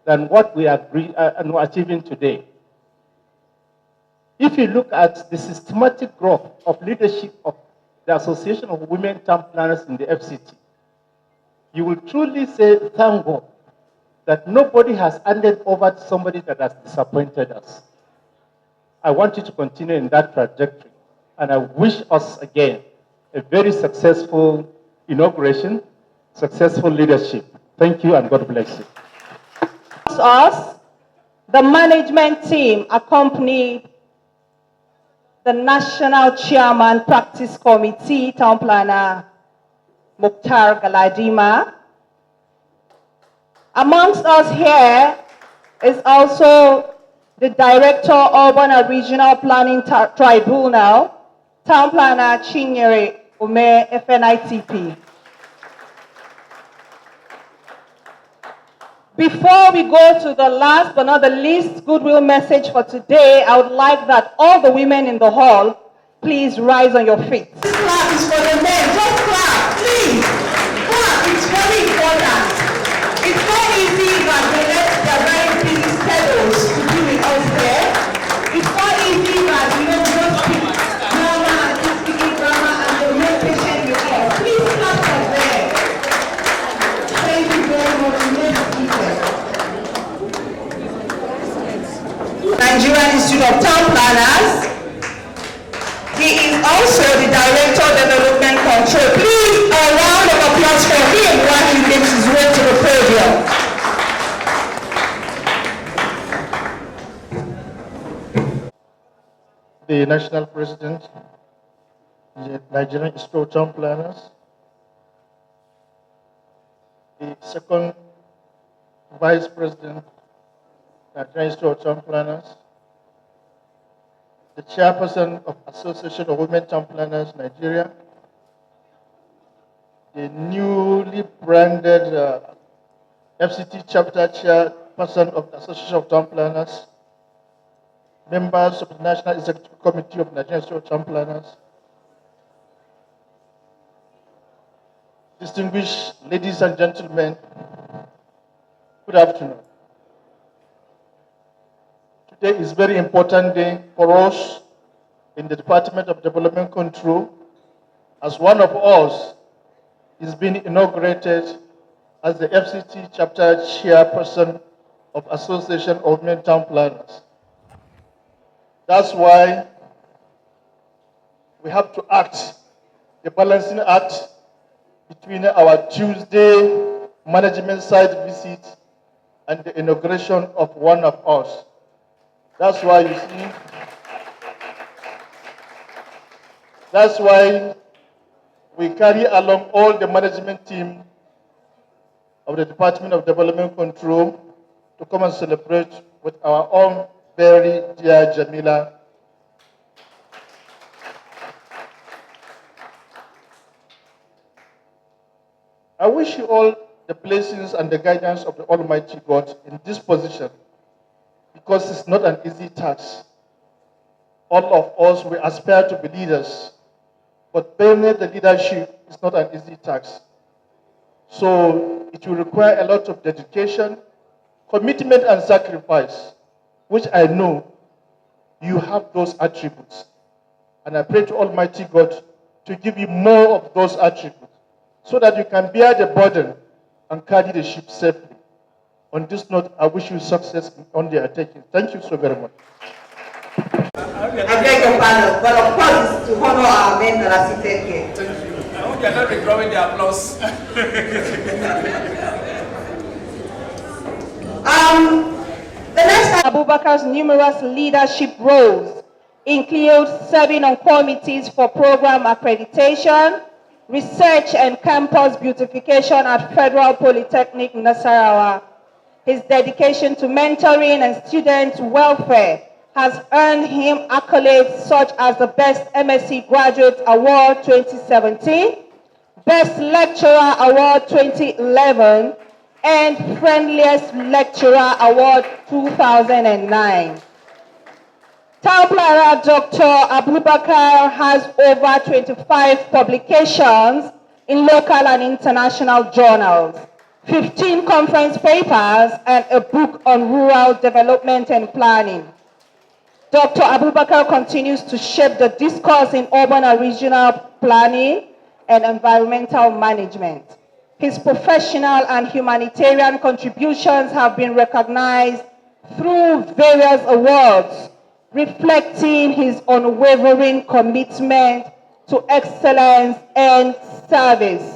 than what we are achieving today. If you look at the systematic growth of leadership of the Association of Women Town Planners in the FCT, you will truly say, thank God, that nobody has handed over to somebody that has disappointed us. I want you to continue in that trajectory, and I wish us again a very successful inauguration, successful leadership. Thank you, and God bless you. Us, the management team accompanied the National Chairman Practice Committee, Town Planner Mukhtar Galadima. Amongst us here is also the Director, Urban and Regional Planning Tribunal, Town Planner Chinyere Ume, FNITP. Before we go to the last but not the least goodwill message for today, I would like that all the women in the hall please rise on your feet. This clap is for the men. Just clap, please. Clap, it's very important. It's not easy that we let their very busy schedules to be with us there. It's not easy that we don't just speak drama and keep speaking drama and they remain patient with us. Please clap for them. Thank you very much. Nigerian Institute of Town Planners. He is also the Director of Development Control. Please, a round of applause for him while he makes his way to the podium. The National President, the Nigerian Institute of Town Planners, the second Vice President, Nigerian Institute of Town Planners, the Chairperson of Association of Women Town Planners Nigeria, the newly branded FCT Chapter Chairperson of the Association of Town Planners, members of the National Executive Committee of the Nigerian Institute of Town Planners, distinguished ladies and gentlemen, good afternoon. Today is a very important day for us in the Department of Development Control, as one of us is being inaugurated as the FCT Chapter Chairperson of Association of Women Town Planners. That's why we have to act, the balancing act between our Tuesday management site visit and the inauguration of one of us. That's why you see, that's why we carry along all the management team of the Department of Development Control to come and celebrate with our own very dear Jamila. I wish you all the blessings and the guidance of the Almighty God in this position, because it's not an easy task. All of us, we aspire to be leaders, but bearing the leadership is not an easy task. So it will require a lot of dedication, commitment, and sacrifice, which I know you have those attributes. And I pray to Almighty God to give you more of those attributes so that you can bear the burden and carry the ship safely. On this note, I wish you success on the undertaking. Thank you so very much. I beg your pardon, but of course it's to honor our men that are seated here. Thank you. I hope you are not withdrawing the applause. The next Abubakar's numerous leadership roles include serving on committees for program accreditation, research and campus beautification at Federal Polytechnic Nasarawa. His dedication to mentoring and student welfare has earned him accolades such as the Best MSc Graduate Award 2017, Best Lecturer Award 2011, and Friendliest Lecturer Award 2009. Townplanner Dr. Abubakar has over 25 publications in local and international journals, 15 conference papers, and a book on rural development and planning. Dr. Abubakar continues to shape the discourse in urban and regional planning and environmental management. His professional and humanitarian contributions have been recognized through various awards, reflecting his unwavering commitment to excellence and service.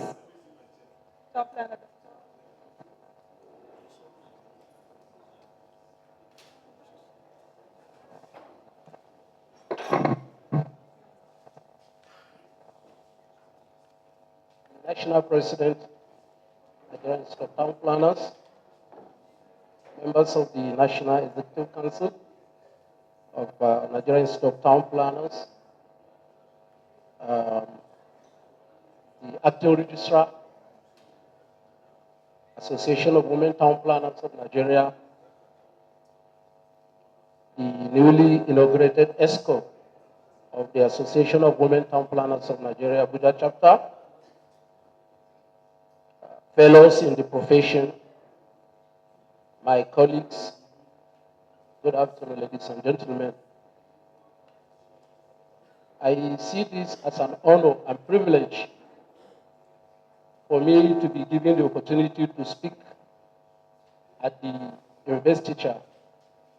National President, Nigerian Institute of Town Planners, members of the National Executive Council of Nigerian Institute of Town Planners, the Acting Registrar, Association of Women Town Planners of Nigeria, the newly inaugurated ESCO of the Association of Women Town Planners of Nigeria, Abuja chapter, fellows in the profession, my colleagues, good afternoon, ladies and gentlemen. I see this as an honor and privilege for me to be given the opportunity to speak at the investiture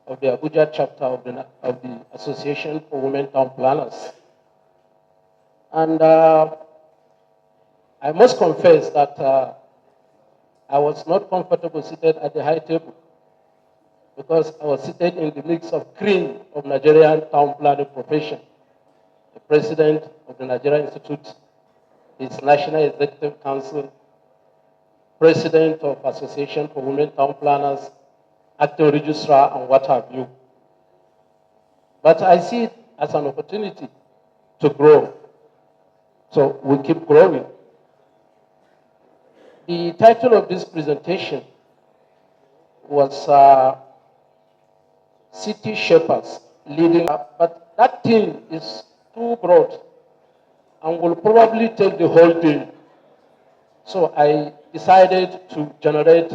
of the Abuja chapter of the Association for Women Town Planners. And I must confess that I was not comfortable seated at the high table because I was seated in the midst of cream of Nigerian town planning profession. The president of the Nigerian Institute, his National Executive Council, president of Association for Women Town Planners, acting registrar, and what have you. But I see it as an opportunity to grow. So we keep growing. The title of this presentation was City Shapers Leading Up, but that theme is too broad and will probably take the whole day. So I decided to generate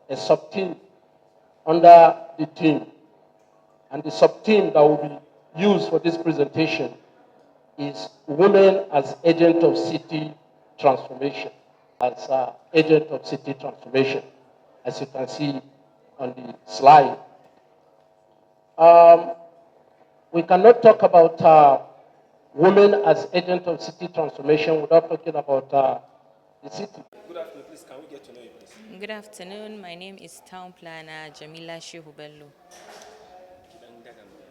a sub-theme under the theme. And the sub-theme that will be used for this presentation is Women as Agent of City Transformation. As agent of city transformation, as you can see on the slide. We cannot talk about women as agent of city transformation without talking about the city. Good afternoon, please. Can we get to know you, please? Good afternoon. My name is Town Planner Jamila Shehu Bello.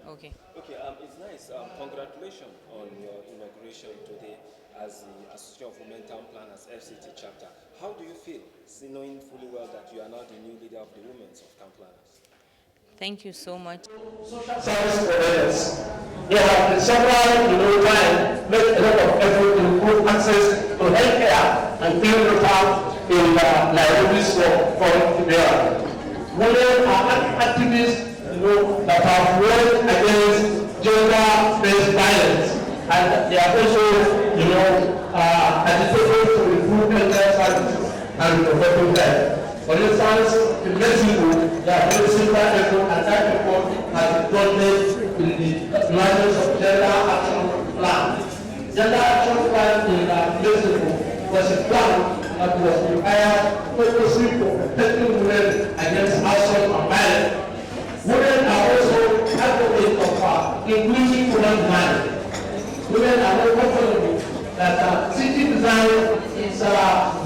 Okay. Okay, it's nice. Congratulations on your inauguration today as the Association of Women Town Planners FCT chapter. How do you feel, knowing fully well that you are now the new leader of the Women of Town Planners? Thank you so much. Service providers. They have been several, times made a lot of effort to improve access to healthcare and clean water in Nairobi's foreign area. Women are activists, that have worked against gender-based violence, and they are also, agitated to improve healthcare services and protecting them. For instance, in Mexico, they are doing similar effort, and that effort has been funded in the emergence of Gender Action Plan. Gender Action Plan in Mexico was a plan that was prepared focusing for protecting women against assault and violence. Women are also advocates of inclusive women design. Women are not comfortable that city design is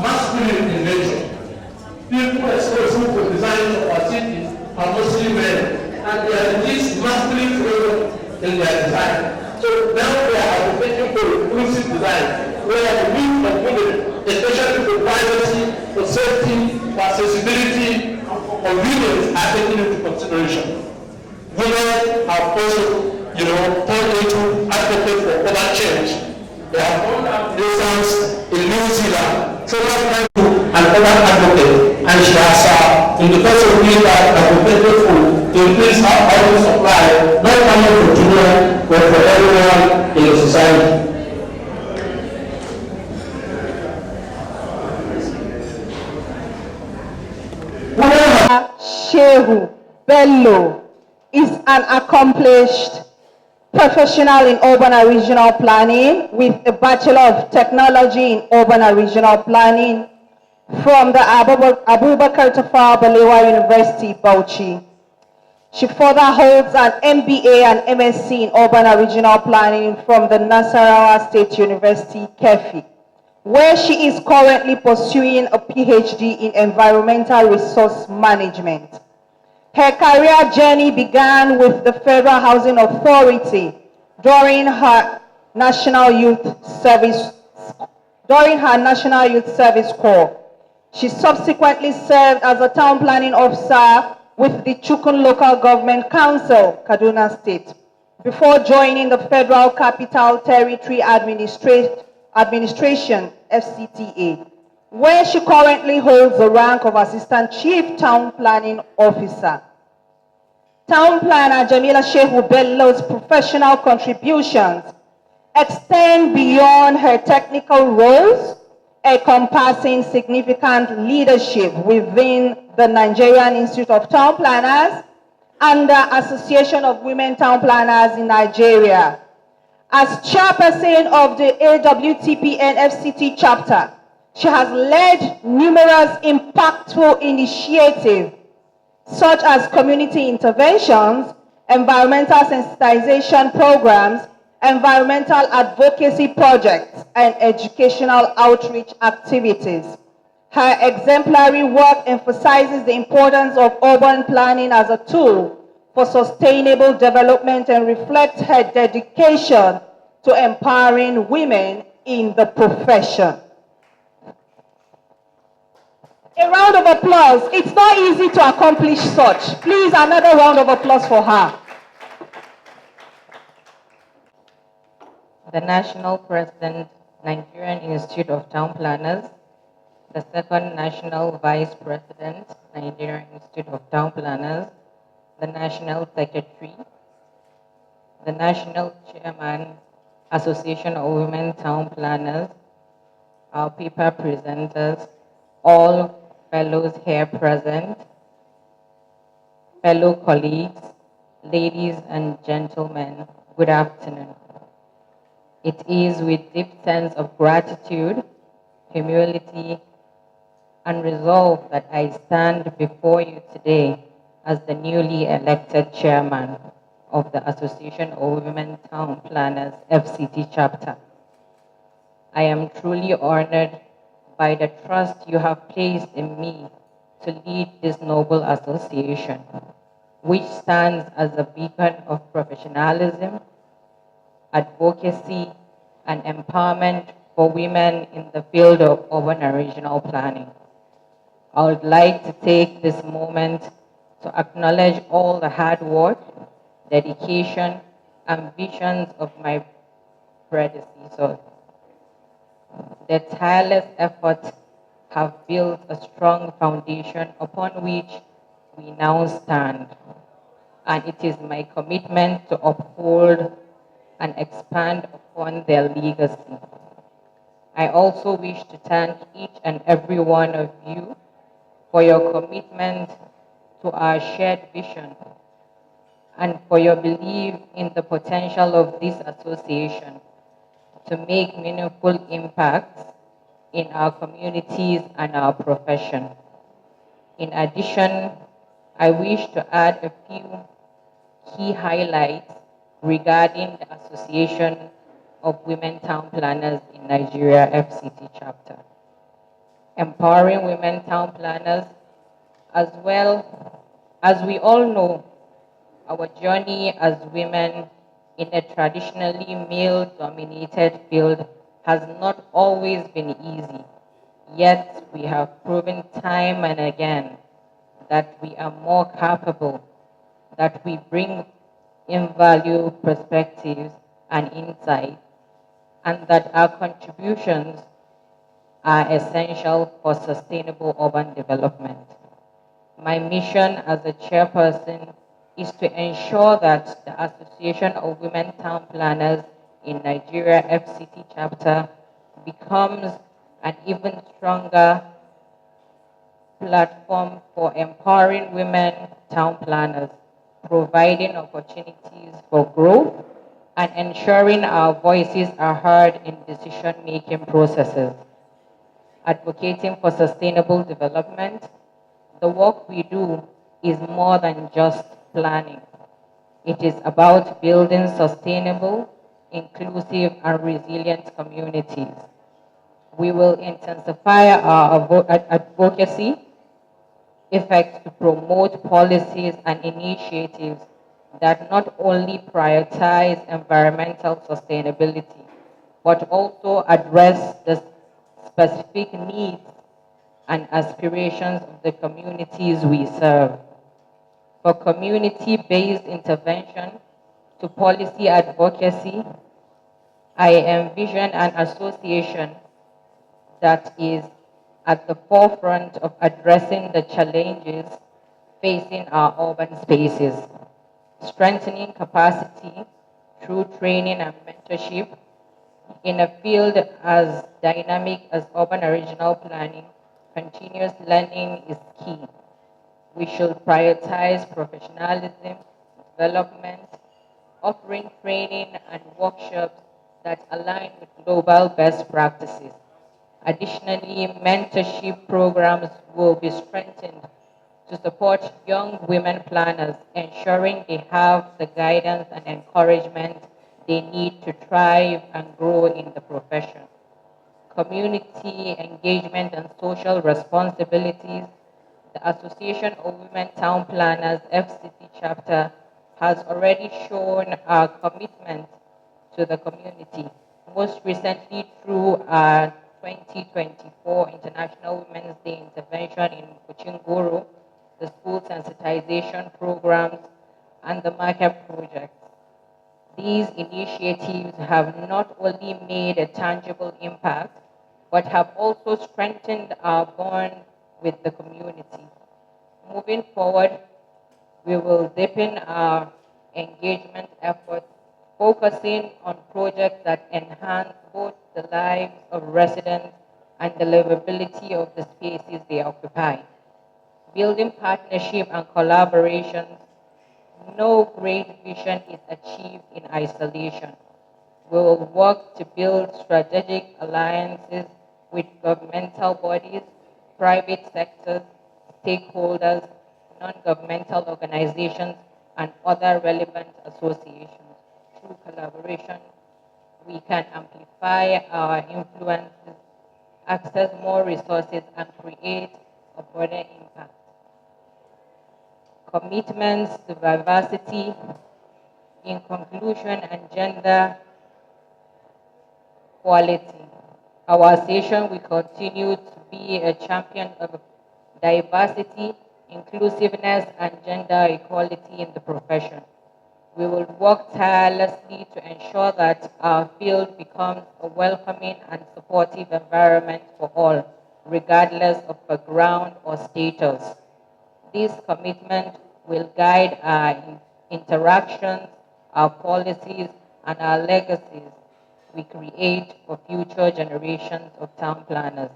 masculine in nature. People responsible for design of our cities are mostly men, and they are the least masculine framework in their design. So now they are advocating for inclusive design, where the needs of women, especially for privacy, for safety, for accessibility, of women are taken into consideration. Women have also, turned into advocates for urban change. They have found out instance in New Zealand, several to an urban advocate, and she has, in the course of doing that, advocated for to increase our housing supply, not only for children, but for everyone in the society. Shehu Bello is an accomplished professional in urban and regional planning with a Bachelor of Technology in Urban and Regional Planning from the Abubakar Tafawa Balewa University, Bauchi. She further holds an MBA and MSc in Urban and Regional Planning from the Nasarawa State University, Kefi, where she is currently pursuing a PhD in Environmental Resource Management. Her career journey began with the Federal Housing Authority during her National Youth Service Corps. She subsequently served as a town planning officer with the Chukun Local Government Council, Kaduna State, before joining the Federal Capital Territory Administration, FCTA, where she currently holds the rank of Assistant Chief Town Planning Officer. Town Planner Jamila Shehu Bello's professional contributions extend beyond her technical roles, encompassing significant leadership within the Nigerian Institute of Town Planners and the Association of Women Town Planners in Nigeria. As chairperson of the AWTPN FCT chapter, she has led numerous impactful initiatives such as community interventions, environmental sensitization programs, environmental advocacy projects, and educational outreach activities. Her exemplary work emphasizes the importance of urban planning as a tool for sustainable development and reflects her dedication to empowering women in the profession. A round of applause. It's not easy to accomplish such. Please, another round of applause for her. The National President, Nigerian Institute of Town Planners, the second National Vice President, Nigerian Institute of Town Planners, the National Secretary, the National Chairman, Association of Women Town Planners, our paper presenters, all fellows here present, fellow colleagues, ladies and gentlemen, good afternoon. It is with deep sense of gratitude, humility, and resolve that I stand before you today as the newly elected chairman of the Association of Women Town Planners FCT chapter. I am truly honored by the trust you have placed in me to lead this noble association, which stands as a beacon of professionalism, advocacy, and empowerment for women in the field of urban and regional planning. I would like to take this moment to acknowledge all the hard work, dedication, and visions of my predecessors. Their tireless efforts have built a strong foundation upon which we now stand, and it is my commitment to uphold and expand upon their legacy. I also wish to thank each and every one of you for your commitment to our shared vision and for your belief in the potential of this association to make meaningful impacts in our communities and our profession. In addition, I wish to add a few key highlights regarding the Association of Women Town Planners in Nigeria FCT chapter. Empowering women town planners, as well as we all know, our journey as women in a traditionally male-dominated field has not always been easy. Yet we have proven time and again that we are more capable, that we bring invaluable perspectives and insight, and that our contributions are essential for sustainable urban development. My mission as a chairperson is to ensure that the Association of Women Town Planners in Nigeria FCT chapter becomes an even stronger platform for empowering women town planners, providing opportunities for growth, and ensuring our voices are heard in decision-making processes. Advocating for sustainable development, the work we do is more than just planning. It is about building sustainable, inclusive, and resilient communities. We will intensify our advocacy efforts to promote policies and initiatives that not only prioritize environmental sustainability, but also address the specific needs and aspirations of the communities we serve. For community-based intervention to policy advocacy, I envision an association that is at the forefront of addressing the challenges facing our urban spaces, strengthening capacity through training and mentorship in a field as dynamic as urban and regional planning. Continuous learning is key. We should prioritize professionalism, development, offering training and workshops that align with global best practices. Additionally, mentorship programs will be strengthened to support young women planners, ensuring they have the guidance and encouragement they need to thrive and grow in the profession. Community engagement and social responsibilities. The Association of Women Town Planners FCT chapter has already shown our commitment to the community, most recently through our 2024 International Women's Day intervention in Kuchinguru, the school sensitization programs, and the market project. These initiatives have not only made a tangible impact, but have also strengthened our bond with the community. Moving forward, we will deepen our engagement efforts, focusing on projects that enhance both the lives of residents and the livability of the spaces they occupy. Building partnership and collaborations. No great vision is achieved in isolation. We will work to build strategic alliances with governmental bodies, private sectors, stakeholders, non-governmental organizations, and other relevant associations. Through collaboration, we can amplify our influences, access more resources, and create of broader impact. Commitments to diversity, inclusion, and gender quality. Our association will continue to be a champion of diversity, inclusiveness, and gender equality in the profession. We will work tirelessly to ensure that our field becomes a welcoming and supportive environment for all, regardless of background or status. This commitment will guide our interactions, our policies, and our legacies we create for future generations of town planners.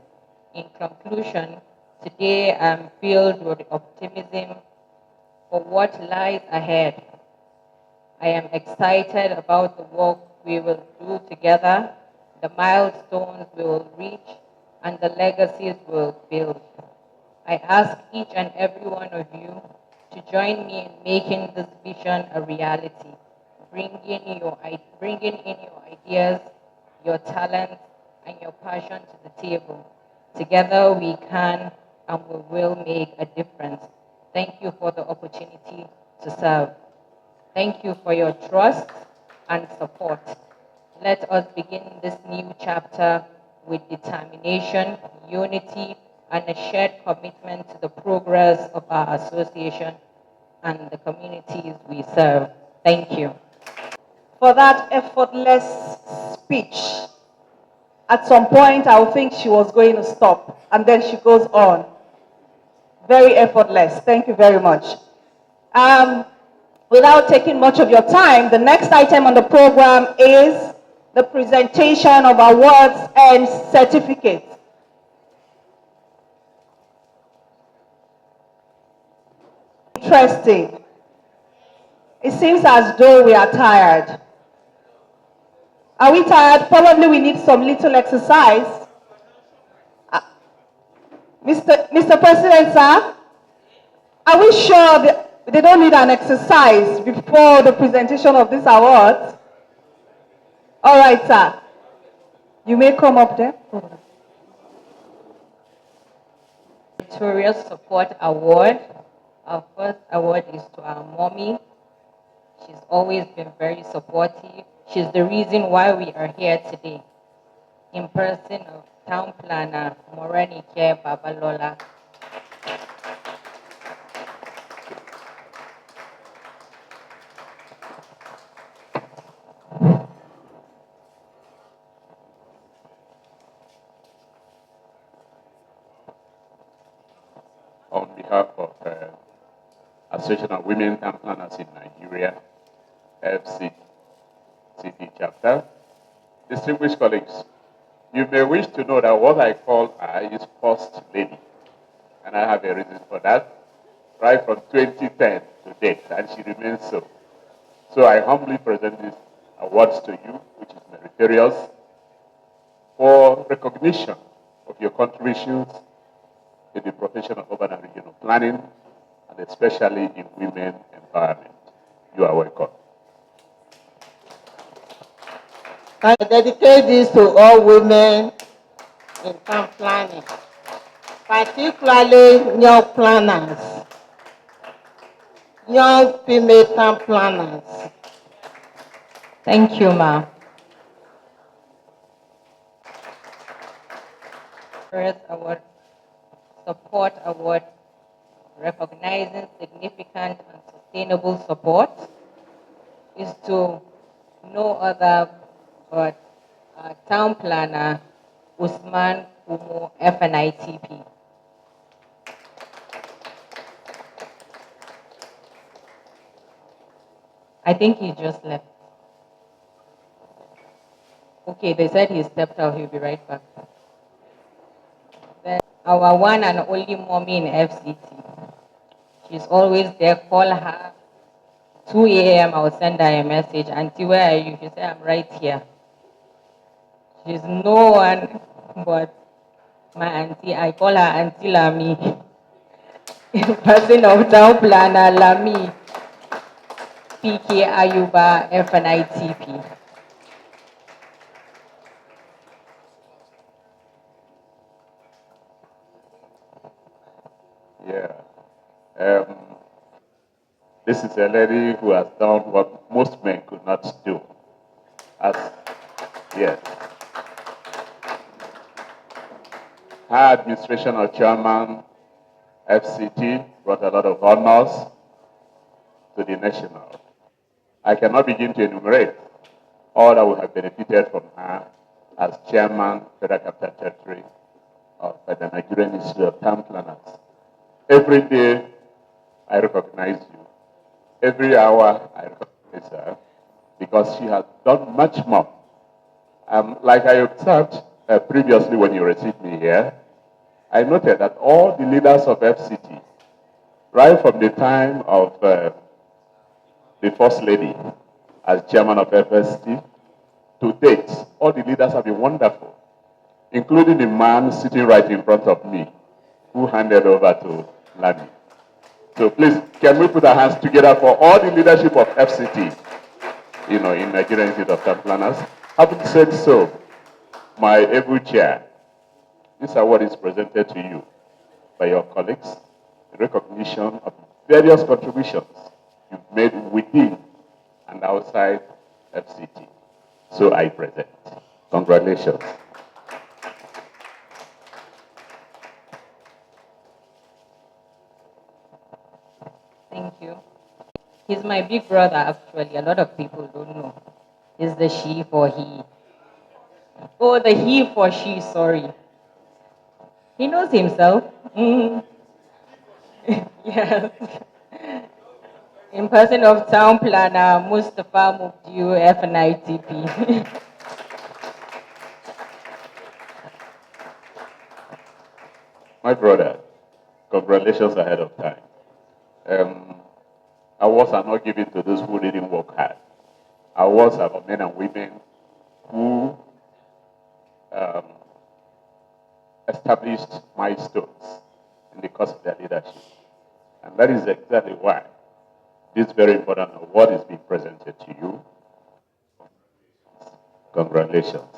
In conclusion, today I'm filled with optimism for what lies ahead. I am excited about the work we will do together, the milestones we will reach, and the legacies we will build. I ask each and every one of you to join me in making this vision a reality, bringing in your ideas, your talents, and your passion to the table. Together we can and we will make a difference. Thank you for the opportunity to serve. Thank you for your trust and support. Let us begin this new chapter with determination, unity, and a shared commitment to the progress of our association and the communities we serve. Thank you. For that effortless speech. At some point, I would think she was going to stop, and then she goes on. Very effortless. Thank you very much. Without taking much of your time, the next item on the program is the presentation of awards and certificates. Interesting. It seems as though we are tired. Are we tired? Probably we need some little exercise. Mr. President, sir, are we sure that they don't need an exercise before the presentation of this award? All right, sir. You may come up there. Victorious Support Award. Our first award is to our mommy. She's always been very supportive. She's the reason why we are here today. In person of Town Planner Morenike Babalola. On behalf of Association of Women Town Planners in Nigeria, FCT chapter, distinguished colleagues, you may wish to know that what I call her is First Lady, and I have a reason for that, right from 2010 to date, and she remains so. So I humbly present these awards to you, which is meritorious, for recognition of your contributions in the profession of urban and regional planning, and especially in women empowerment. You are welcome. I dedicate this to all women in town planning, particularly young planners, young female town planners. Thank you, Ma. First award, Support Award, recognizing significant and sustainable support, is to no other but Town Planner Usman Kumu FNITP. I think he just left. Okay, they said he stepped out, he'll be right back. Then our one and only mommy in FCT. She's always there, call her. 2 a.m. I'll send her a message. Auntie, where are you? She said, I'm right here. She's no one but my auntie. I call her Auntie Lami. In person of Town Planner Lami. PK Ayuba FNITP. Yeah. Um, this is a lady who has done what most men could not do. As, yes. Her administration of chairman, FCT, brought a lot of honors to the national. I cannot begin to enumerate all that we have benefited from her as chairman, Federal Capital Territory of the Nigerian Institute of Town Planners. Every day, I recognize you. Every hour, I recognize her because she has done much more. Like I observed previously when you received me here, I noted that all the leaders of FCT, right from the time of the First Lady as chairman of FST, to date, all the leaders have been wonderful, including the man sitting right in front of me, who handed over to Lani. So please, can we put our hands together for all the leadership of FCT, in Nigerian Institute of Town Planners? Having said so, my able chair, this award is presented to you by your colleagues in recognition of various contributions you've made within and outside FCT. So I present. Congratulations. Thank you. He's my big brother, actually. A lot of people don't know. He's the she for he. Oh, the he for she, sorry. He knows himself. Yes. In person of town planner, Mustafa Mubdiu, FNITP. My brother, congratulations ahead of time. Awards are not given to those who didn't work hard. Awards are for men and women who established milestones in the course of their leadership. And that is exactly why this very important award is being presented to you. Congratulations.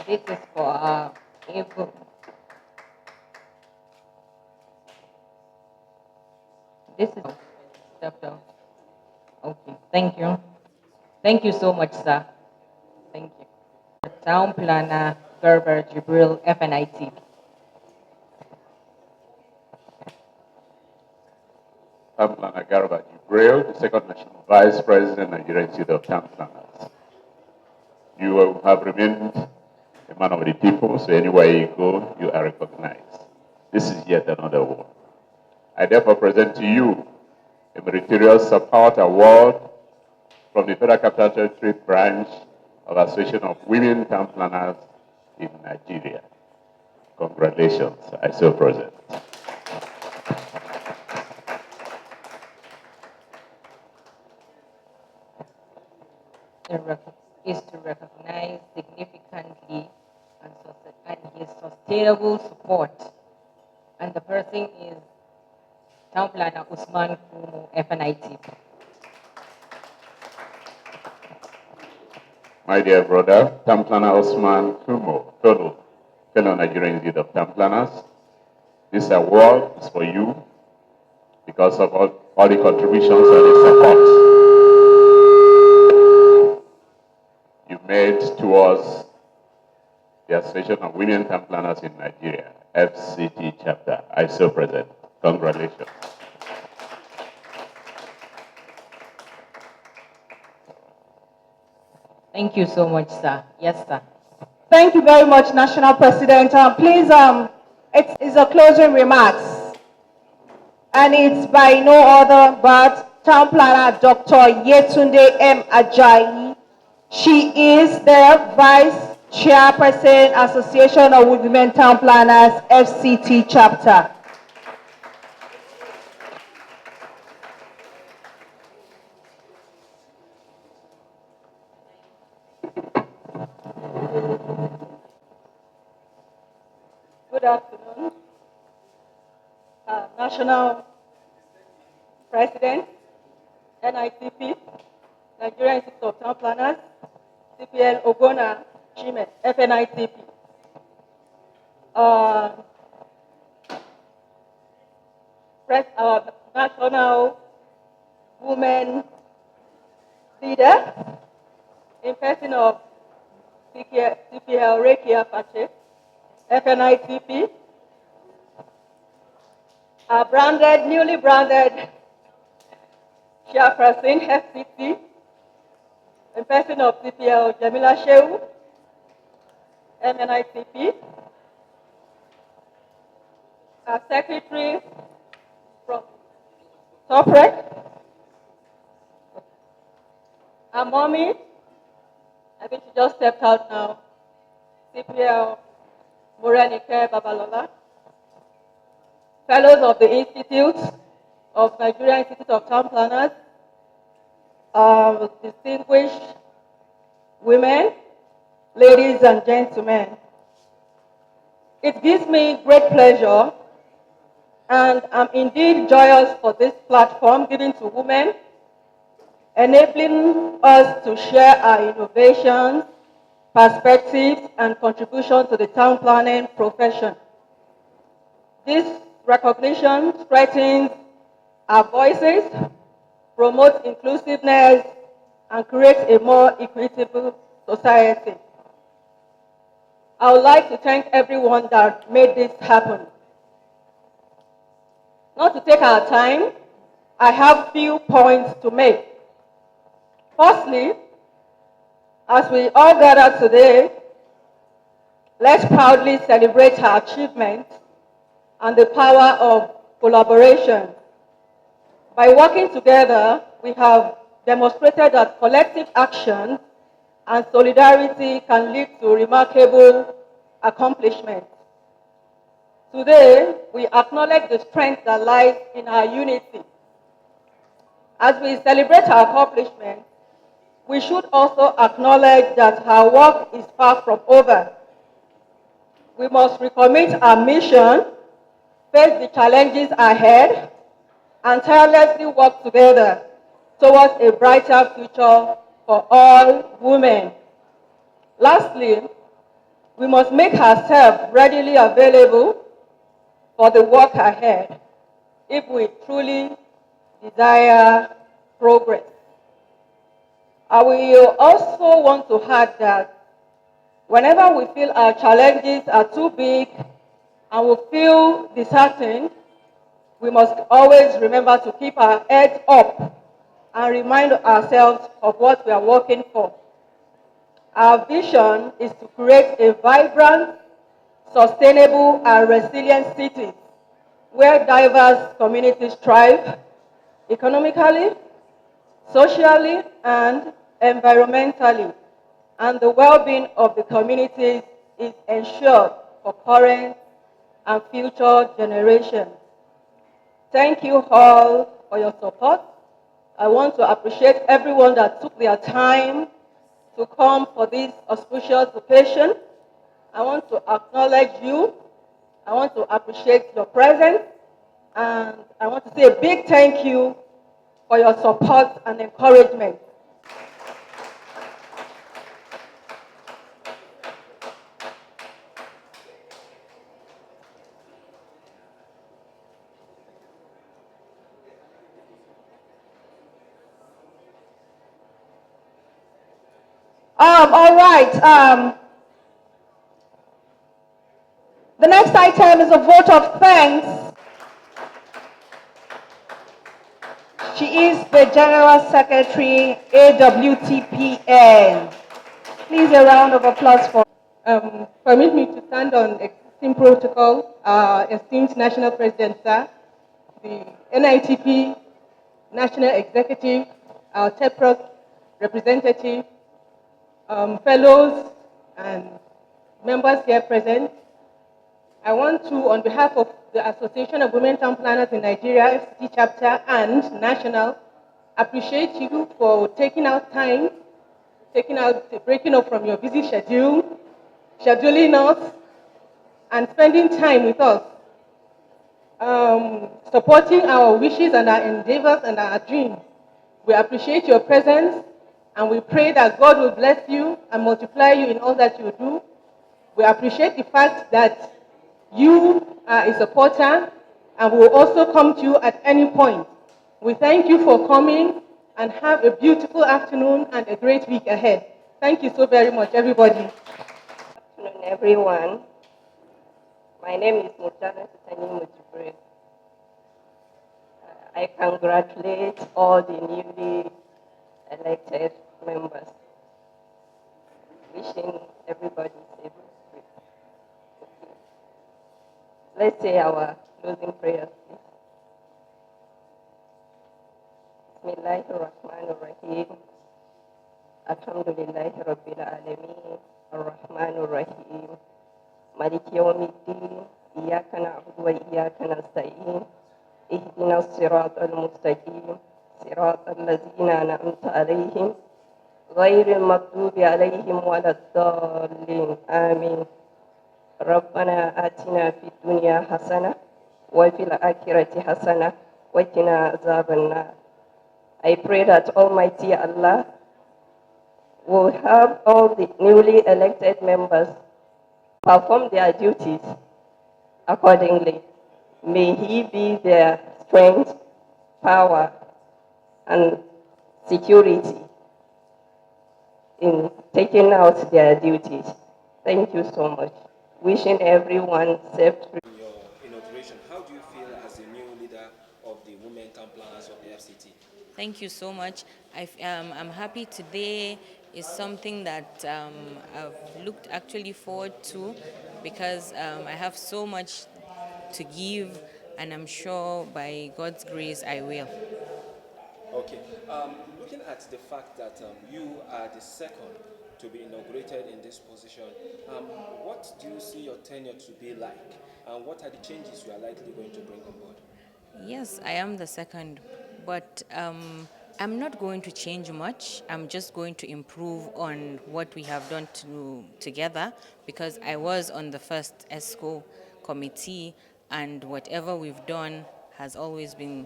This is for April. This is step down. Okay, thank you. Thank you so much, sir. Thank you. Town planner Gerber Jibril, FNIT. Town Planner Garba Jibril, the second National Vice President, Nigerian Institute of Town Planners. You have remained a man of the people, so anywhere you go, you are recognized. This is yet another award. I therefore present to you a Meritorious Support Award from the Federal Capital Territory branch of Association of Women Town Planners in Nigeria. Congratulations, I so present. Is to recognize significantly and his sustainable support. And the person is Town Planner Usman Kumu, FNIT. My dear brother, Town Planner Usman Kumu, fellow Nigerian Institute of Town Planners, this award is for you because of all the contributions and the support you made towards the Association of Women Town Planners in Nigeria, FCT chapter. I so present. Congratulations. Thank you so much, sir. Yes, sir. Thank you very much, National President. Please, it's a closing remarks. And it's by no other but Town Planner Dr. Yetunde M. Ajayi. She is the Vice Chairperson, Association of Women Town Planners, FCT chapter. Good afternoon. National President, NICP, Nigerian Institute of Town Planners, CPL Ogona Chime, FNITP. uh, our national women leader, in person of CPL Rekia Pache, FNICP, our newly branded chairperson, FCC, in person of CPL Jamila Shehu, MNICP, our secretary from Toprec, our mommy, I think she just stepped out now, CPL Morenike Babalola, fellows of the Institute of Nigerian Institute of Town Planners, distinguished women, ladies and gentlemen. It gives me great pleasure, and I'm indeed joyous for this platform given to women, enabling us to share our innovations, perspectives, and contributions to the town planning profession. This recognition strengthens our voices, promotes inclusiveness, and creates a more equitable society. I would like to thank everyone that made this happen. Not to take our time, I have few points to make. Firstly, as we all gather today, let's proudly celebrate our achievements and the power of collaboration. By working together, we have demonstrated that collective action and solidarity can lead to remarkable accomplishments. Today, we acknowledge the strength that lies in our unity. As we celebrate our accomplishments, we should also acknowledge that our work is far from over. We must recommit our mission, face the challenges ahead, and tirelessly work together towards a brighter future for all women. Lastly, we must make ourselves readily available for the work ahead if we truly desire progress. I will also want to add that whenever we feel our challenges are too big and we feel disheartened, we must always remember to keep our heads up and remind ourselves of what we are working for. Our vision is to create a vibrant, sustainable, and resilient city where diverse communities thrive economically, socially, and environmentally, and the well-being of the communities is ensured for current and future generations. Thank you all for your support. I want to appreciate everyone that took their time to come for this auspicious occasion. I want to acknowledge you. I want to appreciate your presence. And I want to say a big thank you for your support and encouragement. All right. The next item is a vote of thanks. She is the General Secretary, AWTPN. Please a round of applause for. Permit me to stand on existing protocol. Esteemed National President, sir, the NITP National Executive, our TEPROC representative, fellows and members here present, I want to, on behalf of the Association of Women Town Planners in Nigeria, FCT chapter and national, appreciate you for taking out time, breaking up from your busy schedule, scheduling us, and spending time with us, supporting our wishes and our endeavors and our dreams. We appreciate your presence, and we pray that God will bless you and multiply you in all that you do. We appreciate the fact that You are a supporter, and we will also come to you at any point. We thank you for coming, and have a beautiful afternoon and a great week ahead. Thank you so very much, everybody. Good afternoon, everyone. My name is Mutana Sutani Mujibri. I congratulate all the newly elected members. Wishing everybody safe. Let's say our closing prayers, please. Bismillahirrahmanirrahim. Alhamdulillahi Rabbil Alameen. Ar-Rahmanir-Rahim. Malik Yawmiddin. Iyaka na'budu wa iyaka nasta'in. اهدنا الصراط المستقيم صراط الذين أنعمت عليهم غير المغضوب عليهم ولا الضالين آمين ربنا آتنا في الدنيا حسنة وفي الآخرة حسنة وقنا عذاب النار. I pray that Almighty Allah will have all the newly elected members perform their duties accordingly. May He be their strength, power, and security in taking out their duties. Thank you so much. Wishing everyone safe. Your inauguration, how do you feel as the new leader of the Women Town Planners of the FCT? Thank you so much. I'm happy today is something that I've looked actually forward to because I have so much to give, and I'm sure by God's grace I will. Okay. Looking at the fact that you are the second to be inaugurated in this position, what do you see your tenure to be like? And what are the changes you are likely going to bring on board? Yes, I am the second, but I'm not going to change much. I'm just going to improve on what we have done together because I was on the first ESCO committee, and whatever we've done has always been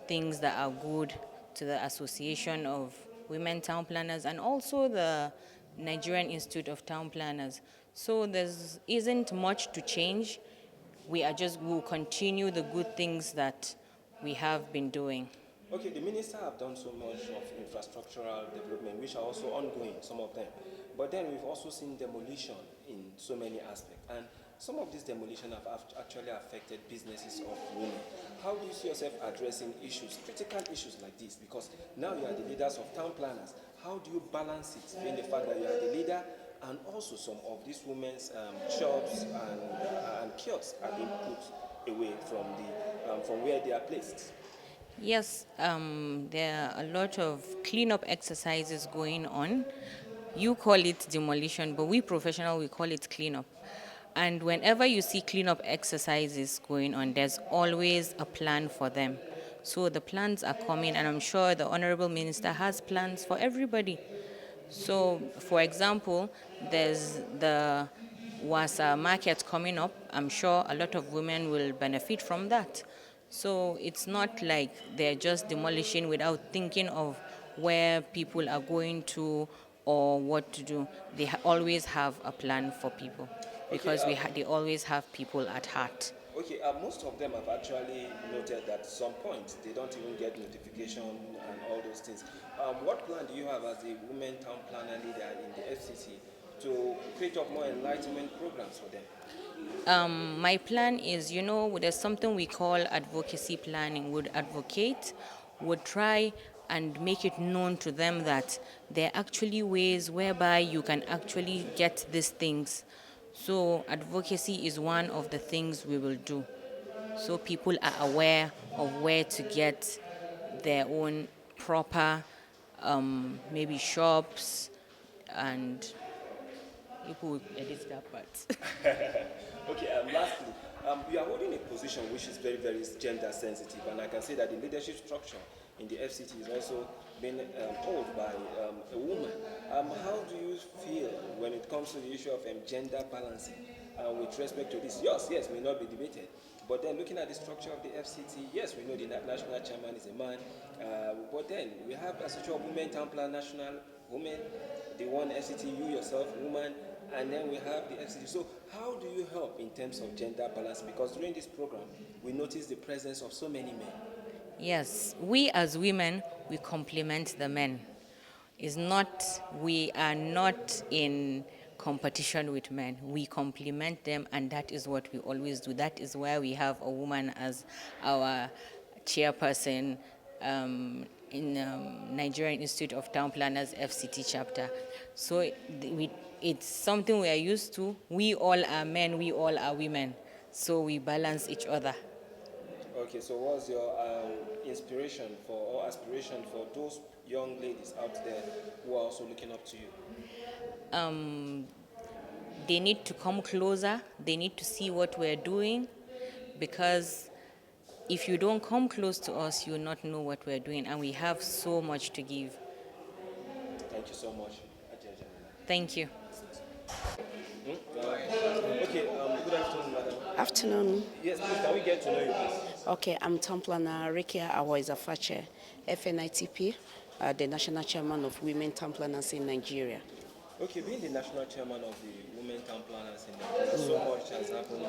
things that are good to the Association of Women Town Planners and also the Nigerian Institute of Town Planners. So there isn't much to change. We'll continue the good things that we have been doing. Okay, the minister have done so much of infrastructural development, which are also ongoing, some of them. But then we've also seen demolition in so many aspects. And some of this demolition have actually affected businesses of women. How do you see yourself addressing issues, critical issues like this? Because now you are the leaders of town planners. How do you balance it, being the fact that you are the leader and also some of these women's shops and kiosks are being put away from where they are placed? Yes, there are a lot of cleanup exercises going on. You call it demolition, but we professional, we call it cleanup. And whenever you see cleanup exercises going on, there's always a plan for them. So the plans are coming, and I'm sure the Honorable Minister has plans for everybody. So, for example, there's the Wasa market coming up. I'm sure a lot of women will benefit from that. So it's not like they're just demolishing without thinking of where people are going to or what to do. They always have a plan for people because they always have people at heart. Okay, most of them have actually noted that at some point they don't even get notification and all those things. What plan do you have as a women town planner leader in the FCC to create up more enlightenment programs for them? My plan is, there's something we call advocacy planning. Would advocate, would try and make it known to them that there are actually ways whereby you can actually get these things. So advocacy is one of the things we will do. So people are aware of where to get their own proper, maybe shops, and people will edit that part. Okay, lastly, you are holding a position which is very, very gender sensitive, and I can say that the leadership structure in the FCT is also being held by a woman. How do you feel when it comes to the issue of gender balancing with respect to this? Yes, may not be debated, but then looking at the structure of the FCT, yes, we know the national chairman is a man, but then we have Association of Women Town Plan National women, the one FCT, you yourself, woman, and then we have the FCT. So how do you help in terms of gender balance? Because during this program, we noticed the presence of so many men. Yes, we as women, we complement the men. It's not, we are not in competition with men. We complement them, and that is what we always do. That is why we have a woman as our chairperson in Nigerian Institute of Town Planners FCT chapter. So it's something we are used to. We all are men, we all are women. So we balance each other. Okay, so what's your inspiration for or aspiration for those young ladies out there who are also looking up to you? They need to come closer. They need to see what we're doing, because if you don't come close to us, you will not know what we're doing, and we have so much to give. Thank you so much. Thank you. Okay, good afternoon, madam. Afternoon. Yes, please, can we get to know you, please? Okay, I'm Townplanner Rikia Awoizafache, FNITP, the National Chairman of Women Town Planners in Nigeria. Okay, being the national chairman of the Women Town Planners in Nigeria, so much has happened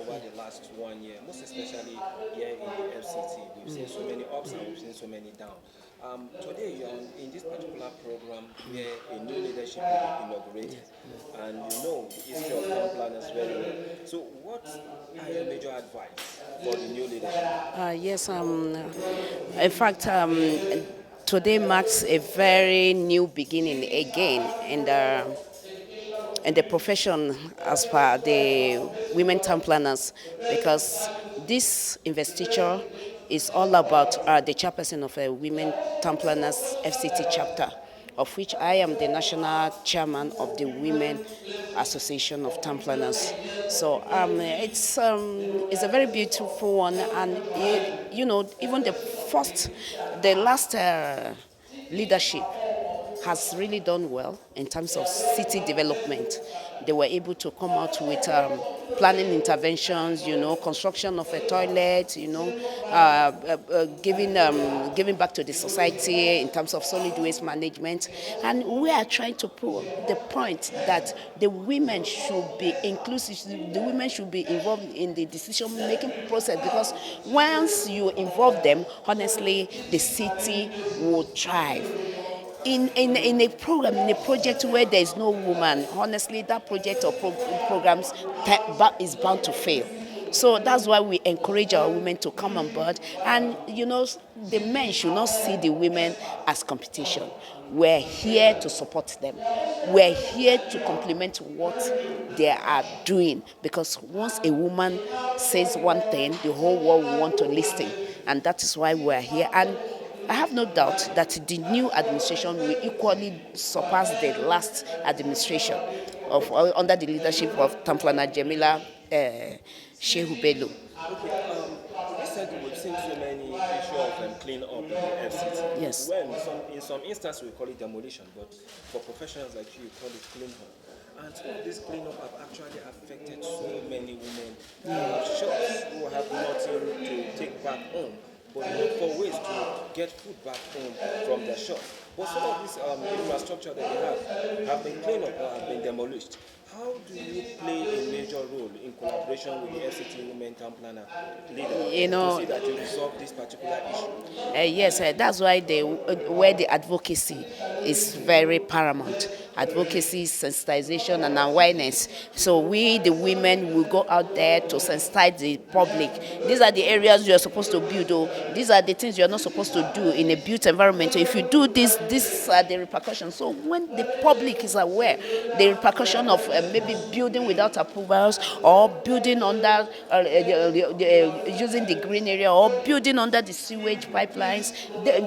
over the last 1 year, most especially here in the FCT. We've seen so many ups and we've seen so many downs. Today, in this particular program, where a new leadership will be inaugurated, and you know the history of town planners very well. So, what are your major advice for the new leadership? Yes, in fact, today marks a very new beginning again in the profession as per the women town planners, because this investiture is all about the chairperson of a women town planners FCT chapter, of which I am the national chairman of the Women Association of Town Planners. So it's a very beautiful one, and you know, even the last leadership has really done well in terms of city development. They were able to come out with planning interventions, you know, construction of a toilet, you know, giving back to the society in terms of solid waste management. And we are trying to prove the point that the women should be inclusive, the women should be involved in the decision-making process, because once you involve them, honestly, the city will thrive. In a program, in a project where there is no woman, honestly, that project or programs is bound to fail. So that's why we encourage our women to come on board. And, you know, the men should not see the women as competition. We're here to support them. We're here to complement what they are doing. Because once a woman says one thing, the whole world will want to listen. And that is why we're here. And I have no doubt that the new administration will equally surpass the last administration under the leadership of Townplanner Jamila Shehu Bello. Okay, recently we've seen so many issues of clean up in the FCT. Yes. When in some instances we call it demolition, but for professionals like you call it clean up. And some of this clean up have actually affected so many women who have shops, who have nothing to take back home, but look for ways to get food back home from their shop. But some of this infrastructure that they have been cleaned up or have been demolished. How do you play a major role in collaboration with the FCT Women Town Planner leader to see that you resolve this particular issue? Yes, that's why where the advocacy is very paramount. Advocacy, sensitization, and awareness. So we, the women, will go out there to sensitize the public. These are the areas you are supposed to build, or these are the things you are not supposed to do in a built environment. So if you do this, these are the repercussions. So when the public is aware, the repercussion of maybe building without approvals, or building under using the green area, or building under the sewage pipelines,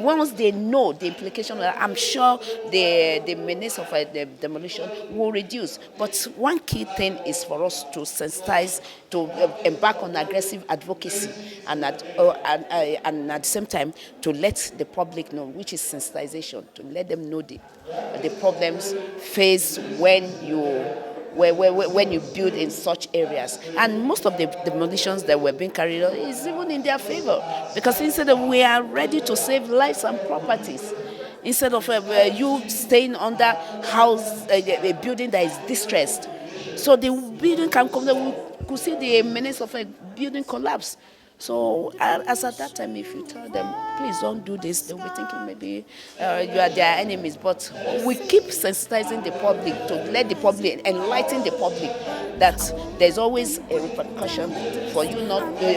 once they know the implication, I'm sure the menace of the demolition will reduce. But one key thing is for us to sensitize, to embark on aggressive advocacy, and at the same time to let the public know, which is sensitization, to let them know the problems faced when you build in such areas. And most of the demolitions that were being carried out is even in their favor, because instead of we are ready to save lives and properties, instead of you staying under a building that is distressed. So the building can come, we could see the menace of a building collapse. So as at that time, if you tell them, please don't do this, they'll be thinking maybe you are their enemies. But we keep sensitizing the public to let the public, enlighten the public that there's always a repercussion for you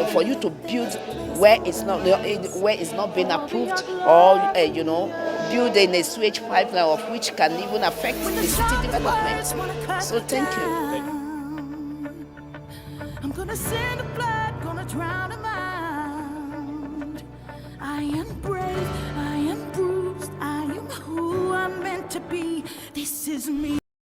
for you to build where it's not being approved, or build in a sewage pipeline of which can even affect the city development. So thank you. I'm gonna send a flood, gonna drown him out. I am brave, I am bruised, I am who I'm meant to be. This is me.